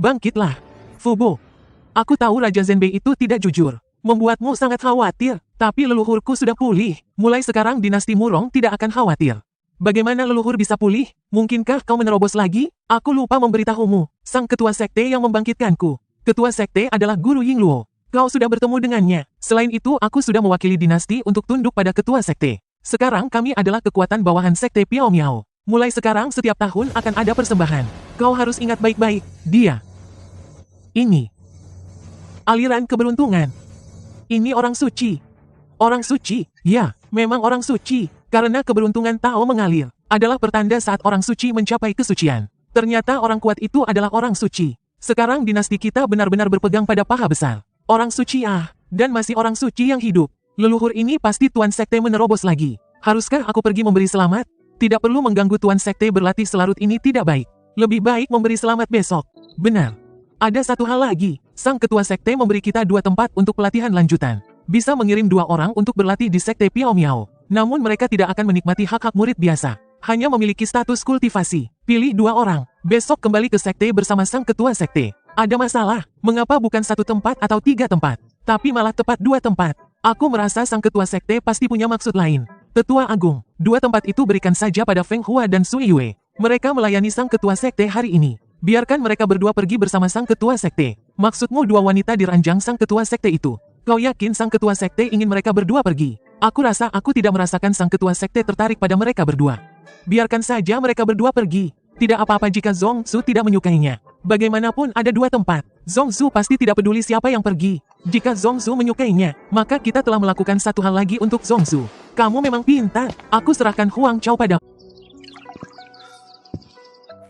Bangkitlah. Fubo. Aku tahu Raja Zenbei itu tidak jujur. Membuatmu sangat khawatir. Tapi leluhurku sudah pulih. Mulai sekarang dinasti Murong tidak akan khawatir. Bagaimana leluhur bisa pulih? Mungkinkah kau menerobos lagi? Aku lupa memberitahumu. Sang ketua sekte yang membangkitkanku. Ketua sekte adalah Guru Yingluo. Kau sudah bertemu dengannya. Selain itu aku sudah mewakili dinasti untuk tunduk pada ketua sekte. Sekarang kami adalah kekuatan bawahan sekte Piao Miao. Mulai sekarang setiap tahun akan ada persembahan. Kau harus ingat baik-baik. Dia. Ini. Aliran keberuntungan. Ini orang suci. Orang suci? Ya, memang orang suci. Karena keberuntungan Tao mengalir. Adalah pertanda saat orang suci mencapai kesucian. Ternyata orang kuat itu adalah orang suci. Sekarang dinasti kita benar-benar berpegang pada paha besar. Orang suci dan masih orang suci yang hidup. Leluhur ini pasti Tuan Sekte menerobos lagi. Haruskah aku pergi memberi selamat? Tidak perlu mengganggu Tuan Sekte berlatih selarut ini tidak baik. Lebih baik memberi selamat besok. Benar. Ada satu hal lagi. Sang ketua sekte memberi kita 2 tempat untuk pelatihan lanjutan. Bisa mengirim 2 orang untuk berlatih di sekte Piao Miao. Namun mereka tidak akan menikmati hak-hak murid biasa. Hanya memiliki status kultivasi. Pilih 2 orang. Besok kembali ke sekte bersama sang ketua sekte. Ada masalah. Mengapa bukan 1 tempat atau 3 tempat? Tapi malah tepat 2 tempat. Aku merasa sang ketua sekte pasti punya maksud lain. Tetua Agung. 2 tempat itu berikan saja pada Feng Hua dan Sui Yue. Mereka melayani sang ketua sekte hari ini. Biarkan mereka berdua pergi bersama sang ketua sekte. Maksudmu 2 wanita di ranjang sang ketua sekte itu? Kau yakin sang ketua sekte ingin mereka berdua pergi? Aku rasa aku tidak merasakan sang ketua sekte tertarik pada mereka berdua. Biarkan saja mereka berdua pergi. Tidak apa-apa jika Zongsu tidak menyukainya. Bagaimanapun ada 2 tempat. Zongsu pasti tidak peduli siapa yang pergi. Jika Zongsu menyukainya, maka kita telah melakukan satu hal lagi untuk Zongsu. Kamu memang pintar. Aku serahkan Huang Chao padamu.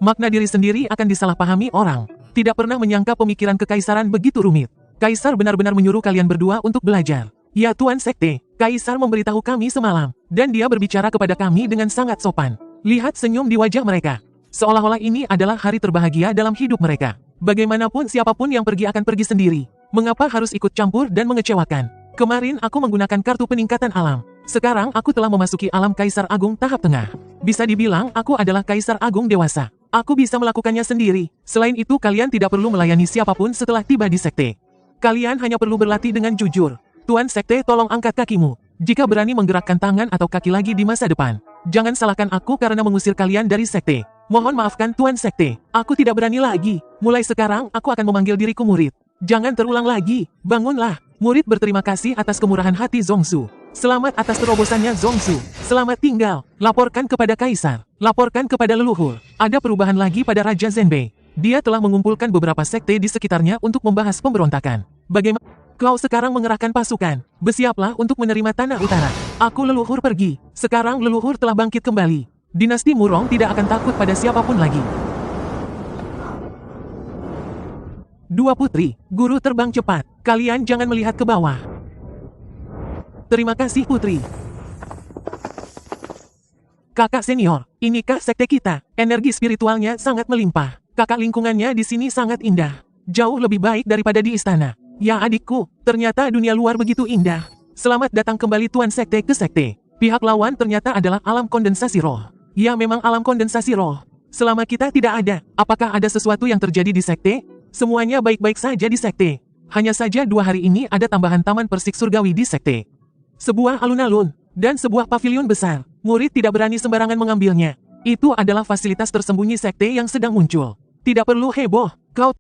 Makna diri sendiri akan disalahpahami orang. Tidak pernah menyangka pemikiran kekaisaran begitu rumit. Kaisar benar-benar menyuruh kalian berdua untuk belajar. Ya Tuan Sekte, Kaisar memberitahu kami semalam. Dan dia berbicara kepada kami dengan sangat sopan. Lihat senyum di wajah mereka. Seolah-olah ini adalah hari terbahagia dalam hidup mereka. Bagaimanapun siapapun yang pergi akan pergi sendiri. Mengapa harus ikut campur dan mengecewakan? Kemarin aku menggunakan kartu peningkatan alam. Sekarang aku telah memasuki alam Kaisar Agung tahap tengah. Bisa dibilang aku adalah Kaisar Agung dewasa. Aku bisa melakukannya sendiri. Selain itu kalian tidak perlu melayani siapapun setelah tiba di sekte. Kalian hanya perlu berlatih dengan jujur. Tuan Sekte tolong angkat kakimu. Jika berani menggerakkan tangan atau kaki lagi di masa depan. Jangan salahkan aku karena mengusir kalian dari sekte. Mohon maafkan Tuan Sekte. Aku tidak berani lagi. Mulai sekarang aku akan memanggil diriku murid. Jangan terulang lagi. Bangunlah. Murid berterima kasih atas kemurahan hati Zongsu. Selamat atas terobosannya Zongsu. Selamat tinggal. Laporkan kepada Kaisar. Laporkan kepada leluhur. Ada perubahan lagi pada Raja Zenbei. Dia telah mengumpulkan beberapa sekte di sekitarnya untuk membahas pemberontakan. Bagaimana? Kau sekarang mengerahkan pasukan. Bersiaplah untuk menerima tanah utara. Aku leluhur pergi. Sekarang leluhur telah bangkit kembali. Dinasti Murong tidak akan takut pada siapapun lagi. 2 putri, guru terbang cepat. Kalian jangan melihat ke bawah. Terima kasih putri. Kakak senior, inikah sekte kita? Energi spiritualnya sangat melimpah. Kakak lingkungannya di sini sangat indah. Jauh lebih baik daripada di istana. Ya adikku, ternyata dunia luar begitu indah. Selamat datang kembali Tuan Sekte ke sekte. Pihak lawan ternyata adalah alam kondensasi roh. Ya memang alam kondensasi roh. Selama kita tidak ada, apakah ada sesuatu yang terjadi di sekte? Semuanya baik-baik saja di sekte. Hanya saja 2 hari ini ada tambahan taman persik surgawi di sekte. Sebuah alun-alun, dan sebuah pavilion besar. Murid tidak berani sembarangan mengambilnya. Itu adalah fasilitas tersembunyi sekte yang sedang muncul. Tidak perlu heboh, kau...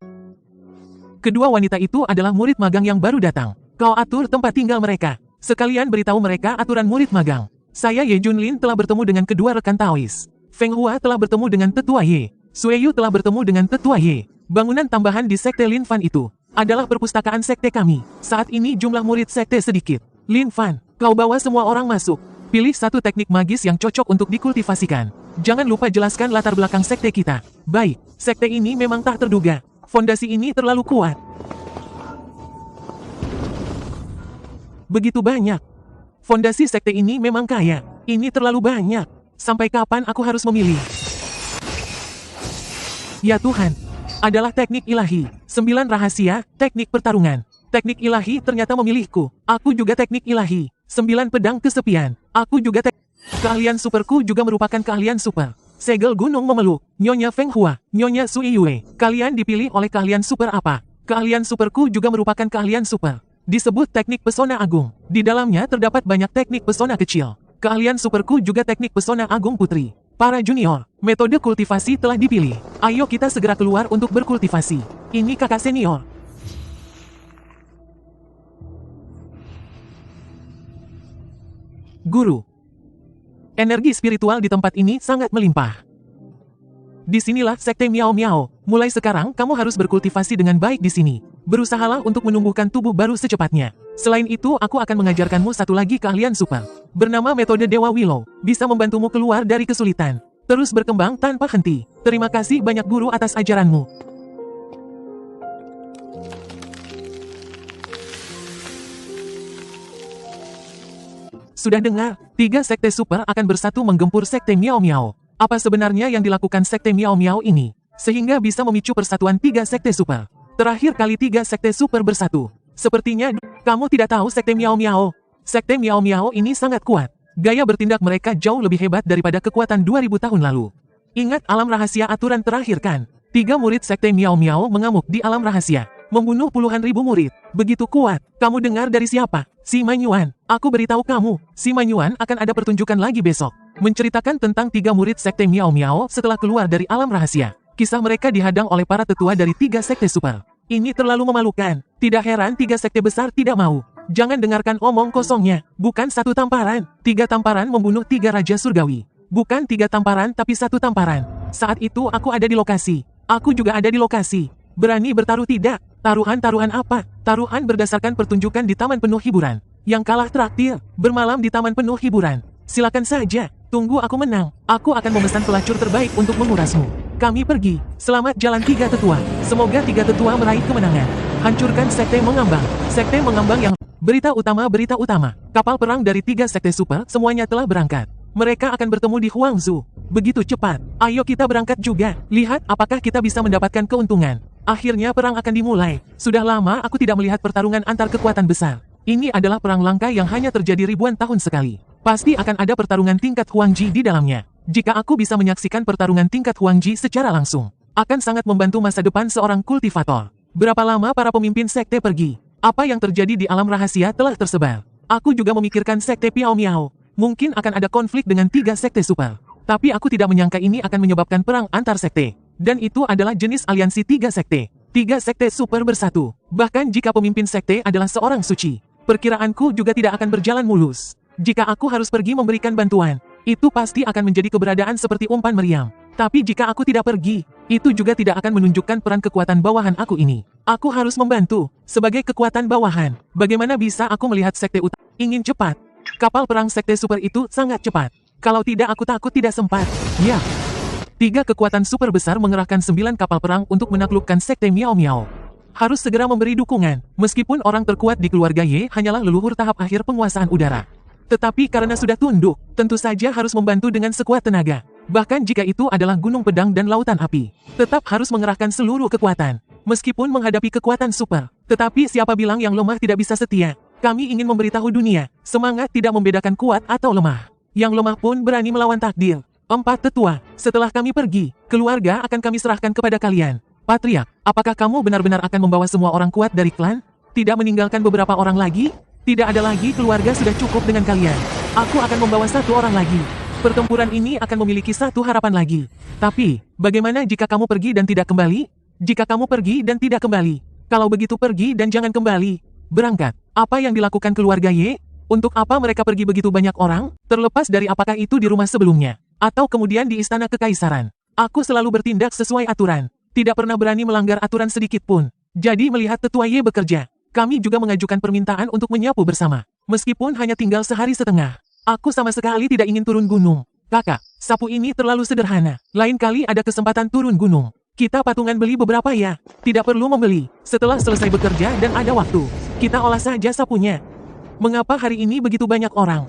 Kedua wanita itu adalah murid magang yang baru datang. Kau atur tempat tinggal mereka. Sekalian beritahu mereka aturan murid magang. Saya Ye Junlin telah bertemu dengan kedua rekan Taois. Feng Hua telah bertemu dengan Tetua Ye. Sueyu telah bertemu dengan Tetua Ye. Bangunan tambahan di sekte Lin Fan itu adalah perpustakaan sekte kami. Saat ini jumlah murid sekte sedikit. Lin Fan, kau bawa semua orang masuk. Pilih satu teknik magis yang cocok untuk dikultivasikan. Jangan lupa jelaskan latar belakang sekte kita. Baik, sekte ini memang tak terduga. Fondasi ini terlalu kuat. Begitu banyak. Fondasi sekte ini memang kaya. Ini terlalu banyak. Sampai kapan aku harus memilih? Ya Tuhan. Adalah teknik ilahi. 9 rahasia, teknik pertarungan. Teknik ilahi ternyata memilihku. Aku juga teknik ilahi. 9 pedang kesepian. Aku juga keahlian superku juga merupakan keahlian super. Segel gunung memeluk. Nyonya Feng Hua, Nyonya Sui Yue. Kalian dipilih oleh keahlian super apa? Keahlian superku juga merupakan keahlian super. Disebut teknik pesona agung. Di dalamnya terdapat banyak teknik pesona kecil. Keahlian superku juga teknik pesona agung putri. Para junior, metode kultivasi telah dipilih. Ayo kita segera keluar untuk berkultivasi. Ini kakak senior. Guru. Energi spiritual di tempat ini sangat melimpah. Disinilah sekte Miao Miao. Mulai sekarang kamu harus berkultivasi dengan baik di sini. Berusahalah untuk menumbuhkan tubuh baru secepatnya. Selain itu, aku akan mengajarkanmu satu lagi keahlian super. Bernama metode Dewa Willow. Bisa membantumu keluar dari kesulitan. Terus berkembang tanpa henti. Terima kasih banyak guru atas ajaranmu. Sudah dengar, 3 sekte super akan bersatu menggempur sekte Miao Miao. Apa sebenarnya yang dilakukan sekte Miao Miao ini? Sehingga bisa memicu persatuan 3 sekte super. Terakhir kali 3 sekte super bersatu. Sepertinya, kamu tidak tahu sekte Miao Miao. Sekte Miao Miao ini sangat kuat. Gaya bertindak mereka jauh lebih hebat daripada kekuatan 2000 tahun lalu. Ingat alam rahasia aturan terakhir kan? 3 murid sekte Miao Miao mengamuk di alam rahasia. Membunuh puluhan ribu murid. Begitu kuat. Kamu dengar dari siapa? Si Manyuan. Aku beritahu kamu, si Manyuan akan ada pertunjukan lagi besok. Menceritakan tentang 3 murid sekte Miao Miao setelah keluar dari alam rahasia. Kisah mereka dihadang oleh para tetua dari 3 sekte super. Ini terlalu memalukan. Tidak heran 3 sekte besar tidak mau. Jangan dengarkan omong kosongnya. Bukan 1 tamparan. 3 tamparan membunuh 3 raja surgawi. Bukan 3 tamparan tapi 1 tamparan. Saat itu aku ada di lokasi. Aku juga ada di lokasi. Berani bertaruh tidak? Taruhan-taruhan apa? Taruhan berdasarkan pertunjukan di taman penuh hiburan. Yang kalah traktir, bermalam di taman penuh hiburan. Silakan saja, tunggu aku menang. Aku akan memesan pelacur terbaik untuk mengurasmu. Kami pergi. Selamat jalan 3 tetua. Semoga 3 tetua meraih kemenangan. Hancurkan sekte mengambang. Sekte mengambang yang... Berita utama. Kapal perang dari 3 sekte super semuanya telah berangkat. Mereka akan bertemu di Huangzhou. Begitu cepat. Ayo kita berangkat juga. Lihat apakah kita bisa mendapatkan keuntungan. Akhirnya perang akan dimulai. Sudah lama aku tidak melihat pertarungan antar kekuatan besar. Ini adalah perang langka yang hanya terjadi ribuan tahun sekali. Pasti akan ada pertarungan tingkat Huangji di dalamnya. Jika aku bisa menyaksikan pertarungan tingkat Huangji secara langsung, akan sangat membantu masa depan seorang kultivator. Berapa lama para pemimpin sekte pergi? Apa yang terjadi di alam rahasia telah tersebar. Aku juga memikirkan sekte Piao Miao. Mungkin akan ada konflik dengan 3 sekte super. Tapi aku tidak menyangka ini akan menyebabkan perang antar sekte. Dan itu adalah jenis aliansi 3 sekte. 3 sekte super bersatu. Bahkan jika pemimpin sekte adalah seorang suci, perkiraanku juga tidak akan berjalan mulus. Jika aku harus pergi memberikan bantuan, itu pasti akan menjadi keberadaan seperti umpan meriam. Tapi jika aku tidak pergi, itu juga tidak akan menunjukkan peran kekuatan bawahan aku ini. Aku harus membantu. Sebagai kekuatan bawahan, bagaimana bisa aku melihat sekte utama ingin cepat? Kapal perang sekte super itu sangat cepat. Kalau tidak aku takut tidak sempat. Ya. 3 kekuatan super besar mengerahkan 9 kapal perang untuk menaklukkan sekte Miao Miao. Harus segera memberi dukungan, meskipun orang terkuat di keluarga Ye hanyalah leluhur tahap akhir penguasaan udara. Tetapi karena sudah tunduk, tentu saja harus membantu dengan sekuat tenaga. Bahkan jika itu adalah gunung pedang dan lautan api, tetap harus mengerahkan seluruh kekuatan. Meskipun menghadapi kekuatan super, tetapi siapa bilang yang lemah tidak bisa setia? Kami ingin memberitahu dunia, semangat tidak membedakan kuat atau lemah. Yang lemah pun berani melawan takdir. 4 tetua, setelah kami pergi, keluarga akan kami serahkan kepada kalian. Patriark, apakah kamu benar-benar akan membawa semua orang kuat dari klan? Tidak meninggalkan beberapa orang lagi? Tidak ada lagi keluarga sudah cukup dengan kalian. Aku akan membawa 1 orang lagi. Pertempuran ini akan memiliki 1 harapan lagi. Tapi, bagaimana jika kamu pergi dan tidak kembali? Jika kamu pergi dan tidak kembali. Kalau begitu pergi dan jangan kembali. Berangkat. Apa yang dilakukan keluarga Ye? Untuk apa mereka pergi begitu banyak orang? Terlepas dari apakah itu di rumah sebelumnya, atau kemudian di istana kekaisaran. Aku selalu bertindak sesuai aturan. Tidak pernah berani melanggar aturan sedikit pun. Jadi melihat tetua Ye bekerja, kami juga mengajukan permintaan untuk menyapu bersama. Meskipun hanya tinggal sehari setengah. Aku sama sekali tidak ingin turun gunung. Kakak, sapu ini terlalu sederhana. Lain kali ada kesempatan turun gunung. Kita patungan beli beberapa ya. Tidak perlu membeli. Setelah selesai bekerja dan ada waktu, kita olah saja sapunya. Mengapa hari ini begitu banyak orang?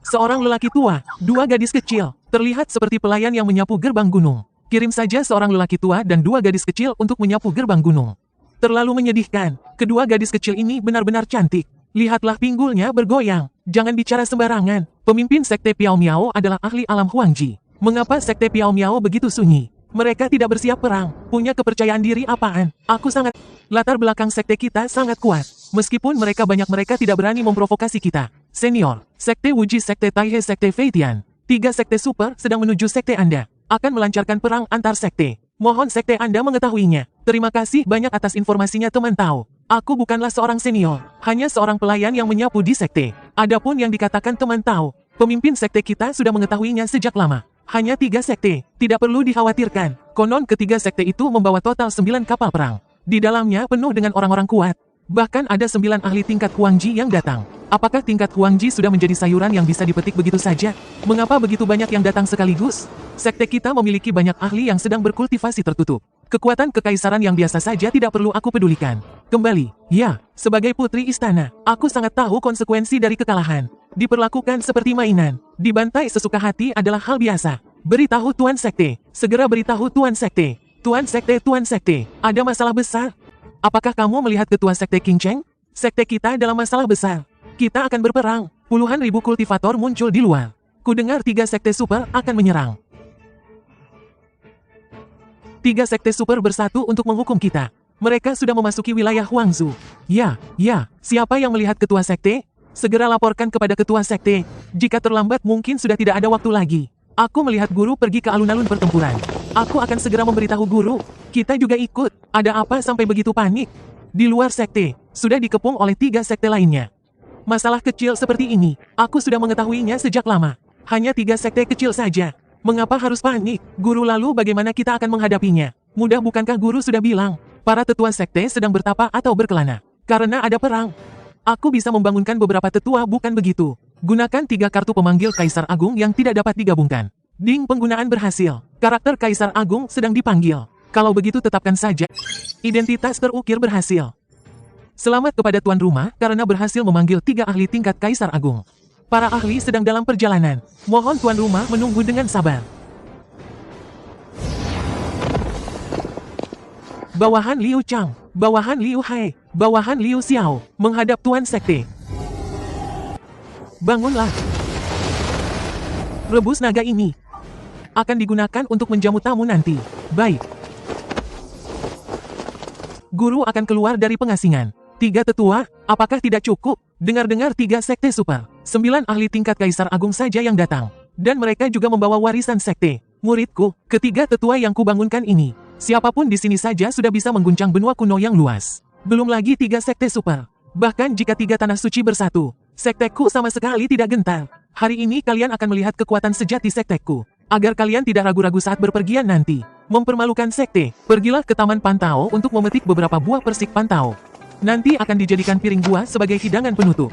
Seorang lelaki tua, 2 gadis kecil, terlihat seperti pelayan yang menyapu gerbang gunung. Kirim saja seorang lelaki tua dan 2 gadis kecil untuk menyapu gerbang gunung. Terlalu menyedihkan, kedua gadis kecil ini benar-benar cantik. Lihatlah pinggulnya bergoyang. Jangan bicara sembarangan. Pemimpin Sekte Piao Miao adalah ahli alam Huangji. Mengapa Sekte Piao Miao begitu sunyi? Mereka tidak bersiap perang. Punya kepercayaan diri apaan? Aku sangat... Latar belakang sekte kita sangat kuat. Meskipun mereka tidak berani memprovokasi kita. Senior, Sekte Wuji, Sekte Taihe, Sekte Feitian. 3 sekte super sedang menuju sekte Anda. Akan melancarkan perang antar sekte. Mohon sekte Anda mengetahuinya. Terima kasih banyak atas informasinya teman tahu. Aku bukanlah seorang senior, hanya seorang pelayan yang menyapu di sekte. Adapun yang dikatakan teman tahu, pemimpin sekte kita sudah mengetahuinya sejak lama. Hanya 3 sekte, tidak perlu dikhawatirkan. Konon ketiga sekte itu membawa total 9 kapal perang. Di dalamnya penuh dengan orang-orang kuat. Bahkan ada 9 ahli tingkat Huangji yang datang. Apakah tingkat Huangji sudah menjadi sayuran yang bisa dipetik begitu saja? Mengapa begitu banyak yang datang sekaligus? Sekte kita memiliki banyak ahli yang sedang berkultivasi tertutup. Kekuatan kekaisaran yang biasa saja tidak perlu aku pedulikan. Kembali, ya, sebagai putri istana, aku sangat tahu konsekuensi dari kekalahan. Diperlakukan seperti mainan, dibantai sesuka hati adalah hal biasa. Beritahu Tuan Sekte, segera beritahu Tuan Sekte. Tuan Sekte, ada masalah besar. Apakah kamu melihat ketua Sekte King Cheng? Sekte kita dalam masalah besar. Kita akan berperang, puluhan ribu kultivator muncul di luar. Kudengar 3 sekte super akan menyerang. 3 sekte super bersatu untuk menghukum kita. Mereka sudah memasuki wilayah Huangzu. Ya, siapa yang melihat ketua sekte? Segera laporkan kepada ketua sekte. Jika terlambat mungkin sudah tidak ada waktu lagi. Aku melihat guru pergi ke alun-alun pertempuran. Aku akan segera memberitahu guru. Kita juga ikut. Ada apa sampai begitu panik? Di luar sekte, sudah dikepung oleh 3 sekte lainnya. Masalah kecil seperti ini, aku sudah mengetahuinya sejak lama. Hanya 3 sekte kecil saja. Mengapa harus panik? Guru, lalu bagaimana kita akan menghadapinya? Mudah bukankah guru sudah bilang? Para tetua sekte sedang bertapa atau berkelana. Karena ada perang. Aku bisa membangunkan beberapa tetua, bukan begitu? Gunakan 3 kartu pemanggil Kaisar Agung yang tidak dapat digabungkan. Ding, penggunaan berhasil. Karakter Kaisar Agung sedang dipanggil. Kalau begitu tetapkan saja. Identitas terukir berhasil. Selamat kepada tuan rumah karena berhasil memanggil 3 ahli tingkat Kaisar Agung. Para ahli sedang dalam perjalanan. Mohon tuan rumah menunggu dengan sabar. Bawahan Liu Chang, bawahan Liu Hai, bawahan Liu Xiao, menghadap tuan sekte. Bangunlah. Rebus naga ini akan digunakan untuk menjamu tamu nanti. Baik. Guru akan keluar dari pengasingan. 3 tetua, apakah tidak cukup? Dengar-dengar 3 sekte super. 9 ahli tingkat Kaisar Agung saja yang datang. Dan mereka juga membawa warisan sekte. Muridku, ketiga tetua yang kubangunkan ini. Siapapun di sini saja sudah bisa mengguncang benua kuno yang luas. Belum lagi 3 sekte super. Bahkan jika 3 tanah suci bersatu, sekteku sama sekali tidak gentar. Hari ini kalian akan melihat kekuatan sejati sekteku. Agar kalian tidak ragu-ragu saat berpergian nanti. Mempermalukan sekte, pergilah ke Taman Pantau untuk memetik beberapa buah persik pantau. Nanti akan dijadikan piring buah sebagai hidangan penutup.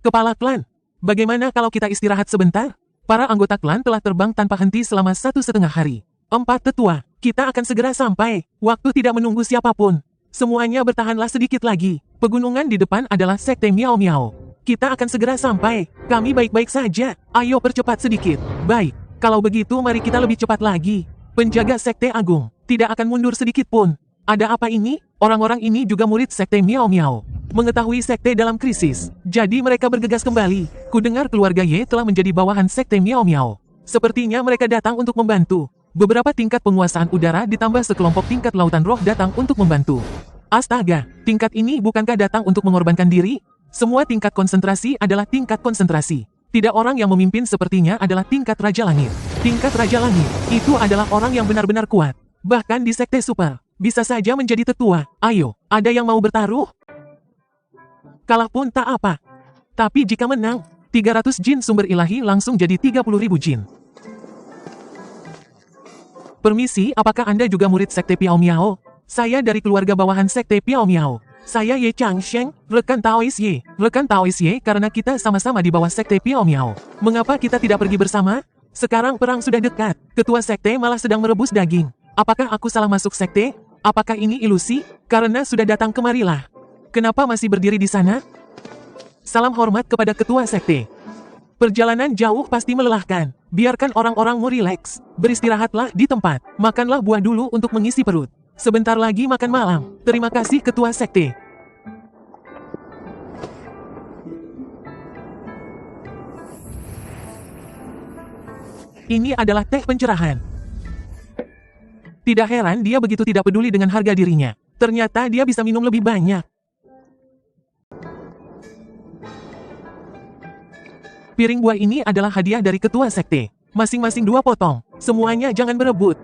Kepala klan, bagaimana kalau kita istirahat sebentar? Para anggota klan telah terbang tanpa henti selama 1,5 hari. 4 tetua, kita akan segera sampai. Waktu tidak menunggu siapapun. Semuanya bertahanlah sedikit lagi. Pegunungan di depan adalah sekte Miao Miao. Kita akan segera sampai. Kami baik-baik saja. Ayo percepat sedikit. Baik, kalau begitu mari kita lebih cepat lagi. Penjaga sekte agung, tidak akan mundur sedikit pun. Ada apa ini? Orang-orang ini juga murid sekte Miao Miao. Mengetahui sekte dalam krisis, jadi mereka bergegas kembali. Kudengar keluarga Ye telah menjadi bawahan sekte Miao Miao. Sepertinya mereka datang untuk membantu. Beberapa tingkat penguasaan udara ditambah sekelompok tingkat lautan roh datang untuk membantu. Astaga, tingkat ini bukankah datang untuk mengorbankan diri? Semua tingkat konsentrasi adalah tingkat konsentrasi. Tidak orang yang memimpin sepertinya adalah tingkat Raja Langit. Tingkat Raja Langit, itu adalah orang yang benar-benar kuat. Bahkan di sekte super, bisa saja menjadi tetua. Ayo, ada yang mau bertaruh? Kalah pun tak apa. Tapi jika menang, 300 jin sumber ilahi langsung jadi 30.000 jin. Permisi, apakah Anda juga murid sekte Piao Miao? Saya dari keluarga bawahan sekte Piao Miao. Saya Ye Changsheng, rekan Taois Ye. Rekan Taois Ye karena kita sama-sama di bawah sekte Piao Miao. Mengapa kita tidak pergi bersama? Sekarang perang sudah dekat. Ketua sekte malah sedang merebus daging. Apakah aku salah masuk sekte? Apakah ini ilusi? Karena sudah datang kemarilah. Kenapa masih berdiri di sana? Salam hormat kepada ketua sekte. Perjalanan jauh pasti melelahkan. Biarkan orang-orangmu rileks. Beristirahatlah di tempat. Makanlah buah dulu untuk mengisi perut. Sebentar lagi makan malam. Terima kasih ketua sekte. Ini adalah teh pencerahan. Tidak heran dia begitu tidak peduli dengan harga dirinya. Ternyata dia bisa minum lebih banyak. Piring buah ini adalah hadiah dari ketua sekte. Masing-masing 2 potong. Semuanya jangan berebut.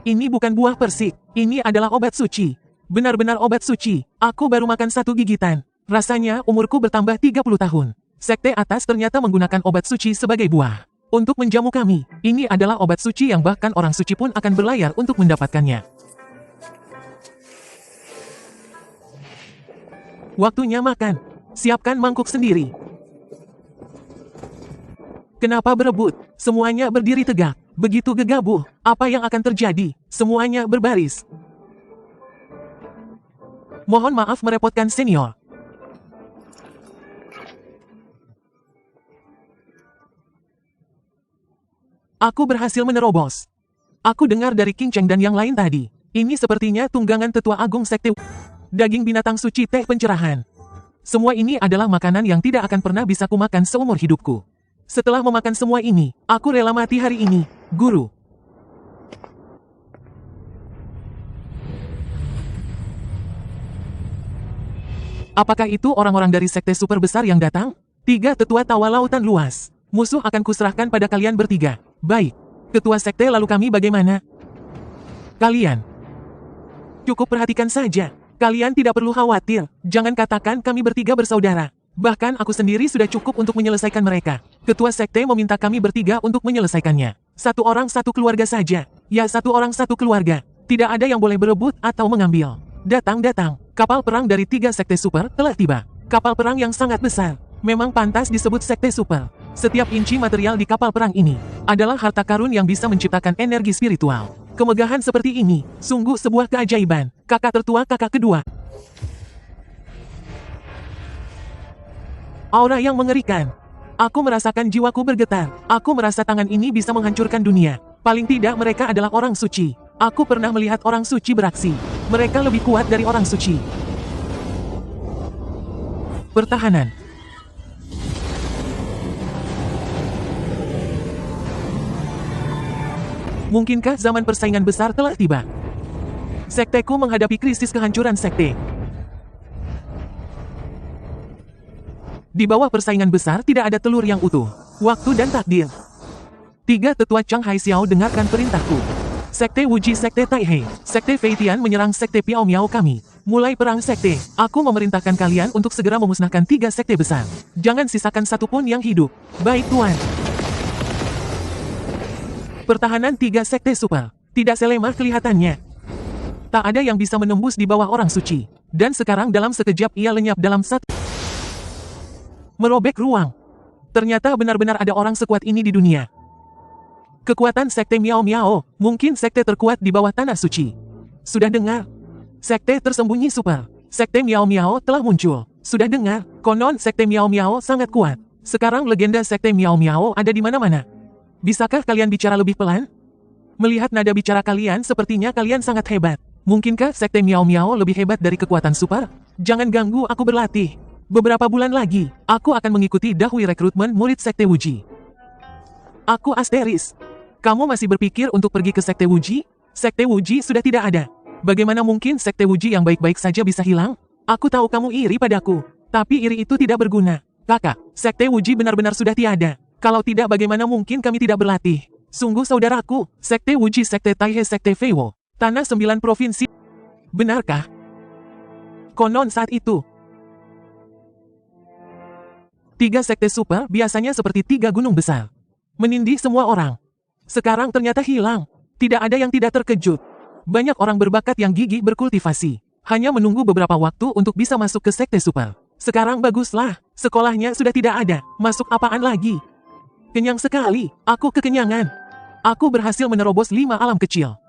Ini bukan buah persik. Ini adalah obat suci. Benar-benar obat suci. Aku baru makan 1 gigitan. Rasanya umurku bertambah 30 tahun. Sekte atas ternyata menggunakan obat suci sebagai buah. Untuk menjamu kami. Ini adalah obat suci yang bahkan orang suci pun akan berlayar untuk mendapatkannya. Waktunya makan. Siapkan mangkuk sendiri. Kenapa berebut? Semuanya berdiri tegak. Begitu gegabah, apa yang akan terjadi? Semuanya berbaris. Mohon maaf merepotkan senior. Aku berhasil menerobos. Aku dengar dari King Cheng dan yang lain tadi. Ini sepertinya tunggangan tetua agung sekte. Daging binatang suci teh pencerahan. Semua ini adalah makanan yang tidak akan pernah bisa kumakan seumur hidupku. Setelah memakan semua ini, aku rela mati hari ini, guru. Apakah itu orang-orang dari sekte super besar yang datang? 3 tetua tawa lautan luas. Musuh akan kuserahkan pada kalian bertiga. Baik. Ketua sekte lalu kami bagaimana? Kalian. Cukup perhatikan saja. Kalian tidak perlu khawatir. Jangan katakan kami bertiga bersaudara. Bahkan aku sendiri sudah cukup untuk menyelesaikan mereka. Ketua sekte meminta kami bertiga untuk menyelesaikannya. 1 orang 1 keluarga saja. Ya 1 orang 1 keluarga. Tidak ada yang boleh berebut atau mengambil. Datang. Kapal perang dari 3 sekte super telah tiba. Kapal perang yang sangat besar. Memang pantas disebut sekte super. Setiap inci material di kapal perang ini adalah harta karun yang bisa menciptakan energi spiritual. Kemegahan seperti ini, sungguh sebuah keajaiban. Kakak tertua, kakak kedua. Aura yang mengerikan. Aku merasakan jiwaku bergetar. Aku merasa tangan ini bisa menghancurkan dunia. Paling tidak mereka adalah orang suci. Aku pernah melihat orang suci beraksi. Mereka lebih kuat dari orang suci. Pertahanan. Mungkinkah zaman persaingan besar telah tiba? Sekteku menghadapi krisis kehancuran sekte. Di bawah persaingan besar tidak ada telur yang utuh. Waktu dan takdir. 3 tetua Chang Hai Xiao dengarkan perintahku. Sekte Wuji, Sekte Taihei, Sekte Feitian menyerang Sekte Piao Miao kami. Mulai perang sekte. Aku memerintahkan kalian untuk segera memusnahkan 3 sekte besar. Jangan sisakan satupun yang hidup. Baik tuan. Pertahanan 3 sekte super. Tidak selemah kelihatannya. Tak ada yang bisa menembus di bawah orang suci. Dan sekarang dalam sekejap ia lenyap dalam satu. Merobek ruang. Ternyata benar-benar ada orang sekuat ini di dunia. Kekuatan sekte Miao Miao, mungkin sekte terkuat di bawah tanah suci. Sudah dengar? Sekte tersembunyi super. Sekte Miao Miao telah muncul. Sudah dengar? Konon sekte Miao Miao sangat kuat. Sekarang legenda sekte Miao Miao ada di mana-mana. Bisakah kalian bicara lebih pelan? Melihat nada bicara kalian sepertinya kalian sangat hebat. Mungkinkah sekte Miao Miao lebih hebat dari kekuatan super? Jangan ganggu aku berlatih. Beberapa bulan lagi, aku akan mengikuti dahului rekrutmen murid sekte Wuji. Aku Asteris. Kamu masih berpikir untuk pergi ke sekte Wuji? Sekte Wuji sudah tidak ada. Bagaimana mungkin sekte Wuji yang baik-baik saja bisa hilang? Aku tahu kamu iri padaku. Tapi iri itu tidak berguna. Kakak, sekte Wuji benar-benar sudah tiada. Kalau tidak bagaimana mungkin kami tidak berlatih? Sungguh saudaraku, Sekte Wuji, Sekte Taihei, Sekte Feiwo, Tanah 9 Provinsi. Benarkah? Konon saat itu, 3 sekte super biasanya seperti 3 gunung besar. Menindih semua orang. Sekarang ternyata hilang. Tidak ada yang tidak terkejut. Banyak orang berbakat yang gigih berkultivasi. Hanya menunggu beberapa waktu untuk bisa masuk ke sekte super. Sekarang baguslah, sekolahnya sudah tidak ada. Masuk apaan lagi? Kenyang sekali, aku kekenyangan. Aku berhasil menerobos 5 alam kecil.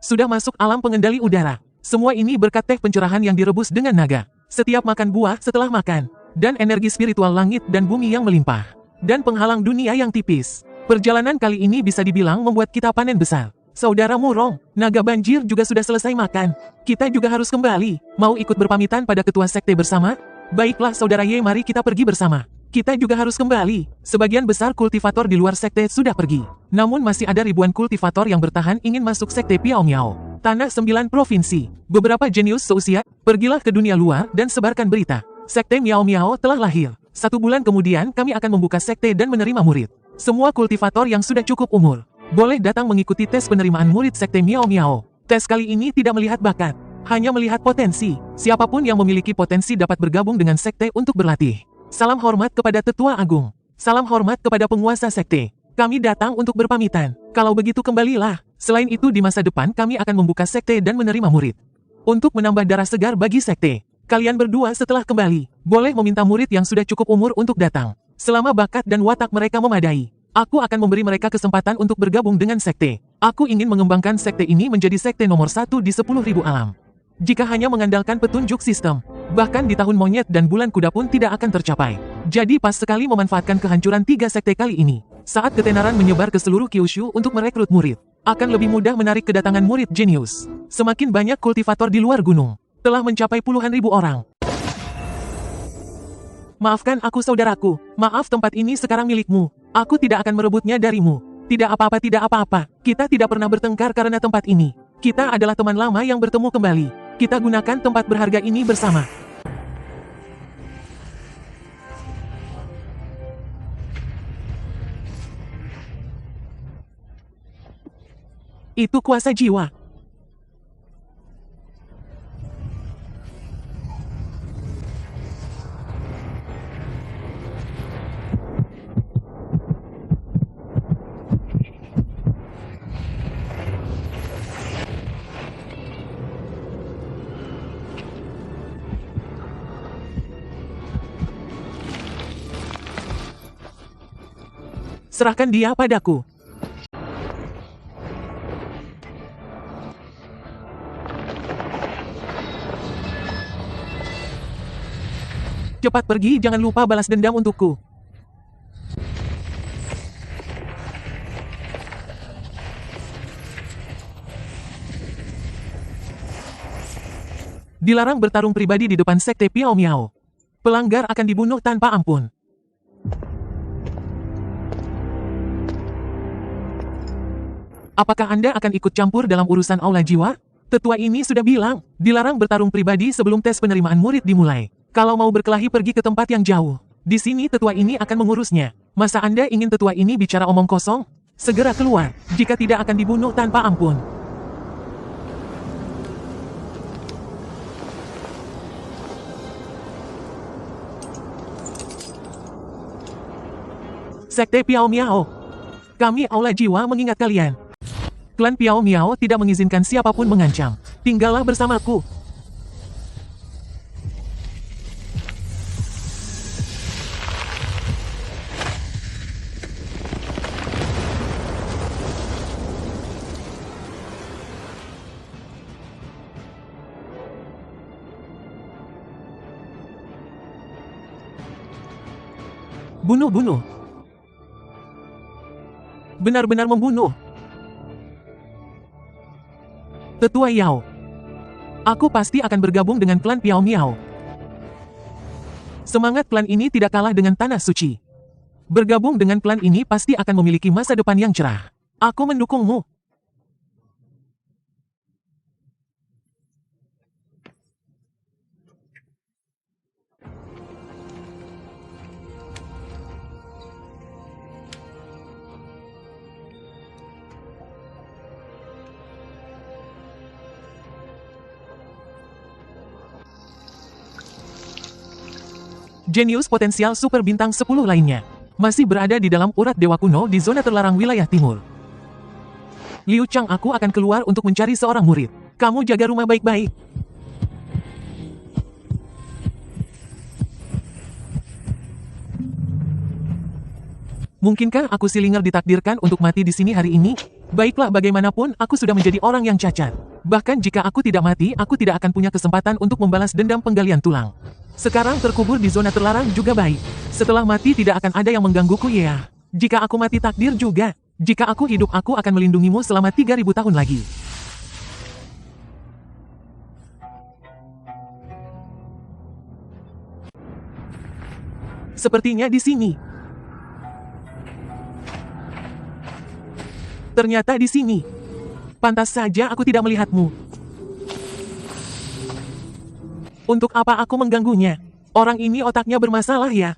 Sudah masuk alam pengendali udara. Semua ini berkat teh pencerahan yang direbus dengan naga. Setiap makan buah setelah makan. Dan energi spiritual langit dan bumi yang melimpah. Dan penghalang dunia yang tipis. Perjalanan kali ini bisa dibilang membuat kita panen besar. Saudara Murong, naga banjir juga sudah selesai makan. Kita juga harus kembali. Mau ikut berpamitan pada ketua sekte bersama? Baiklah saudara Ye, mari kita pergi bersama. Kita juga harus kembali. Sebagian besar kultivator di luar sekte sudah pergi. Namun masih ada ribuan kultivator yang bertahan ingin masuk sekte Piao Miao. Tanah 9 provinsi. Beberapa jenius seusia, pergilah ke dunia luar dan sebarkan berita. Sekte Miao Miao telah lahir. 1 bulan kemudian kami akan membuka sekte dan menerima murid. Semua kultivator yang sudah cukup umur, boleh datang mengikuti tes penerimaan murid sekte Miao Miao. Tes kali ini tidak melihat bakat, hanya melihat potensi. Siapapun yang memiliki potensi dapat bergabung dengan sekte untuk berlatih. Salam hormat kepada Tetua Agung. Salam hormat kepada penguasa sekte. Kami datang untuk berpamitan. Kalau begitu kembalilah. Selain itu di masa depan kami akan membuka sekte dan menerima murid. Untuk menambah darah segar bagi sekte. Kalian berdua setelah kembali, boleh meminta murid yang sudah cukup umur untuk datang. Selama bakat dan watak mereka memadai, aku akan memberi mereka kesempatan untuk bergabung dengan sekte. Aku ingin mengembangkan sekte ini menjadi sekte nomor 1 di 10.000 alam. Jika hanya mengandalkan petunjuk sistem, bahkan di tahun monyet dan bulan kuda pun tidak akan tercapai. Jadi pas sekali memanfaatkan kehancuran 3 sekte kali ini. Saat ketenaran menyebar ke seluruh Kyushu untuk merekrut murid, akan lebih mudah menarik kedatangan murid jenius. Semakin banyak kultivator di luar gunung, telah mencapai puluhan ribu orang. Maafkan aku saudaraku, maaf tempat ini sekarang milikmu. Aku tidak akan merebutnya darimu. Tidak apa-apa, tidak apa-apa. Kita tidak pernah bertengkar karena tempat ini. Kita adalah teman lama yang bertemu kembali. Kita gunakan tempat berharga ini bersama. Itu kuasa jiwa. Serahkan dia padaku. Cepat pergi, jangan lupa balas dendam untukku. Dilarang bertarung pribadi di depan sekte Piao Miao. Pelanggar akan dibunuh tanpa ampun. Apakah Anda akan ikut campur dalam urusan aula jiwa? Tetua ini sudah bilang, dilarang bertarung pribadi sebelum tes penerimaan murid dimulai. Kalau mau berkelahi pergi ke tempat yang jauh. Di sini tetua ini akan mengurusnya. Masa Anda ingin tetua ini bicara omong kosong? Segera keluar, jika tidak akan dibunuh tanpa ampun. Sekte Piao Miao. Kami aula jiwa mengingat kalian. Klan Piao Miao tidak mengizinkan siapapun mengancam. Tinggallah bersamaku. Bunuh-bunuh. Benar-benar membunuh. Tetua Yao. Aku pasti akan bergabung dengan klan Piao Miao. Semangat klan ini tidak kalah dengan tanah suci. Bergabung dengan klan ini pasti akan memiliki masa depan yang cerah. Aku mendukungmu. Jenius potensial super bintang 10 lainnya masih berada di dalam urat dewa kuno di zona terlarang wilayah timur. Liu Chang, aku akan keluar untuk mencari seorang murid. Kamu jaga rumah baik-baik. Mungkinkah aku Silinger ditakdirkan untuk mati di sini hari ini? Baiklah, bagaimanapun aku sudah menjadi orang yang cacat. Bahkan jika aku tidak mati, aku tidak akan punya kesempatan untuk membalas dendam penggalian tulang. Sekarang terkubur di zona terlarang juga baik. Setelah mati tidak akan ada yang menggangguku ya. Jika aku mati takdir juga. Jika aku hidup aku akan melindungimu selama 3000 tahun lagi. Sepertinya di sini. Ternyata di sini. Pantas saja aku tidak melihatmu. Untuk apa aku mengganggunya? Orang ini otaknya bermasalah ya.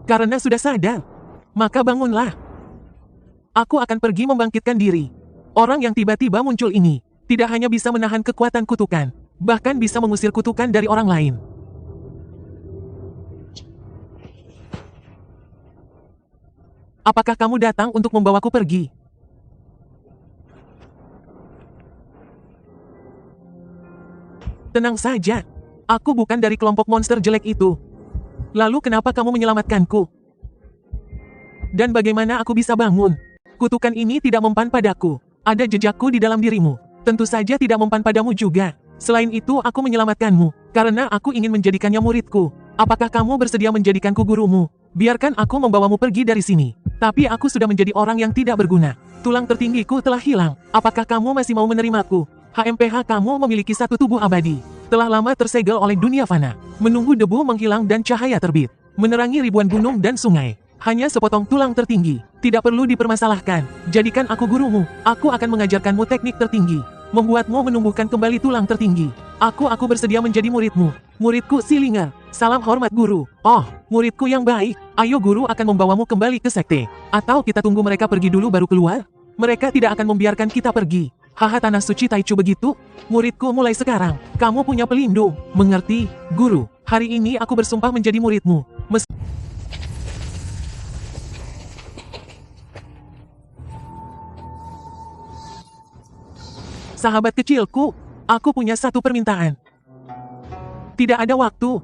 Karena sudah sadar, maka bangunlah. Aku akan pergi membangkitkan diri. Orang yang tiba-tiba muncul ini, tidak hanya bisa menahan kekuatan kutukan, bahkan bisa mengusir kutukan dari orang lain. Apakah kamu datang untuk membawaku pergi? Tenang saja, aku bukan dari kelompok monster jelek itu. Lalu kenapa kamu menyelamatkanku? Dan bagaimana aku bisa bangun? Kutukan ini tidak mempan padaku. Ada jejakku di dalam dirimu. Tentu saja tidak mempan padamu juga. Selain itu aku menyelamatkanmu, karena aku ingin menjadikannya muridku. Apakah kamu bersedia menjadikanku gurumu? Biarkan aku membawamu pergi dari sini. Tapi aku sudah menjadi orang yang tidak berguna. Tulang tertinggiku telah hilang. Apakah kamu masih mau menerimaku? HMPH kamu memiliki satu tubuh abadi. Telah lama tersegel oleh dunia fana. Menunggu debu menghilang dan cahaya terbit. Menerangi ribuan gunung dan sungai. Hanya sepotong tulang tertinggi. Tidak perlu dipermasalahkan. Jadikan aku gurumu. Aku akan mengajarkanmu teknik tertinggi. Membuatmu menumbuhkan kembali tulang tertinggi. Aku bersedia menjadi muridmu. Muridku Silinger. Salam hormat guru. Oh, muridku yang baik. Ayo guru akan membawamu kembali ke sekte. Atau kita tunggu mereka pergi dulu baru keluar? Mereka tidak akan membiarkan kita pergi. Haha, tanah suci Taichu begitu? Muridku, mulai sekarang, kamu punya pelindung. Mengerti, guru? Hari ini aku bersumpah menjadi muridmu. Sahabat kecilku, aku punya satu permintaan. Tidak ada waktu.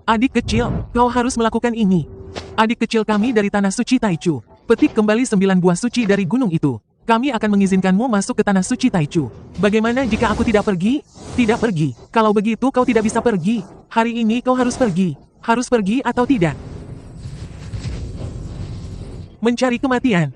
Adik kecil, kau harus melakukan ini. Adik kecil kami dari tanah suci Taichu. Petik kembali 9 buah suci dari gunung itu. Kami akan mengizinkanmu masuk ke tanah suci Taichu. Bagaimana jika aku tidak pergi? Tidak pergi. Kalau begitu kau tidak bisa pergi. Hari ini kau harus pergi. Harus pergi atau tidak? Mencari kematian.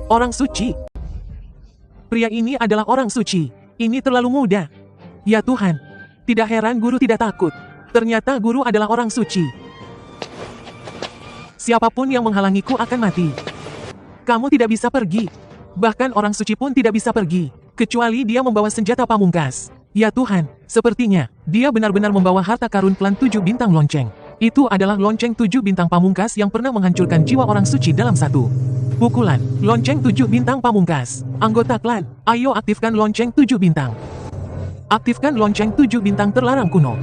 Orang suci. Pria ini adalah orang suci. Ini terlalu muda. Ya Tuhan. Tidak heran guru tidak takut. Ternyata guru adalah orang suci. Siapapun yang menghalangiku akan mati. Kamu tidak bisa pergi. Bahkan orang suci pun tidak bisa pergi. Kecuali dia membawa senjata pamungkas. Ya Tuhan, sepertinya dia benar-benar membawa harta karun klan 7 bintang lonceng. Itu adalah lonceng 7 bintang pamungkas yang pernah menghancurkan jiwa orang suci dalam satu pukulan. Lonceng 7 bintang pamungkas. Anggota klan, ayo aktifkan lonceng 7 bintang. Aktifkan lonceng 7 bintang terlarang kuno.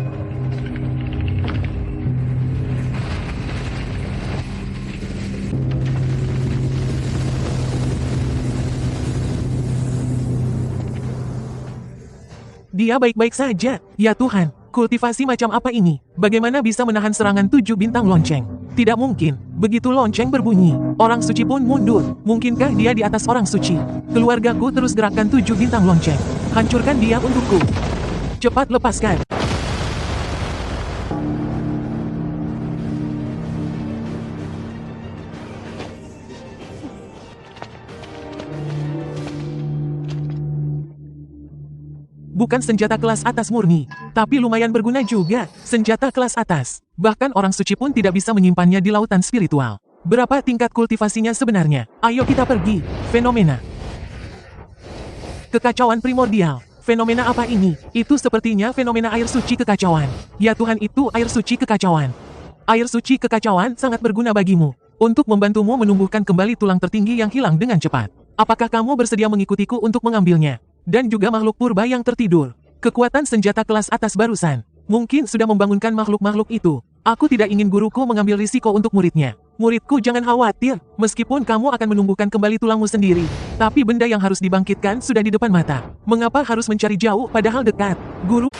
Dia baik-baik saja. Ya Tuhan, kultivasi macam apa ini? Bagaimana bisa menahan serangan 7 bintang lonceng? Tidak mungkin. Begitu lonceng berbunyi, orang suci pun mundur. Mungkinkah dia di atas orang suci? Keluargaku terus gerakkan 7 bintang lonceng. Hancurkan dia untukku. Cepat lepaskan. Bukan senjata kelas atas murni, tapi lumayan berguna juga. Senjata kelas atas. Bahkan orang suci pun tidak bisa menyimpannya di lautan spiritual. Berapa tingkat kultivasinya sebenarnya? Ayo kita pergi. Fenomena. Kekacauan primordial. Fenomena apa ini? Itu sepertinya fenomena air suci kekacauan. Ya Tuhan, itu air suci kekacauan. Air suci kekacauan sangat berguna bagimu. Untuk membantumu menumbuhkan kembali tulang tertinggi yang hilang dengan cepat. Apakah kamu bersedia mengikutiku untuk mengambilnya? Dan juga makhluk purba yang tertidur. Kekuatan senjata kelas atas barusan. Mungkin sudah membangunkan makhluk-makhluk itu. Aku tidak ingin guruku mengambil risiko untuk muridnya. Muridku, jangan khawatir. Meskipun kamu akan menumbuhkan kembali tulangmu sendiri. Tapi benda yang harus dibangkitkan sudah di depan mata. Mengapa harus mencari jauh padahal dekat? Guru...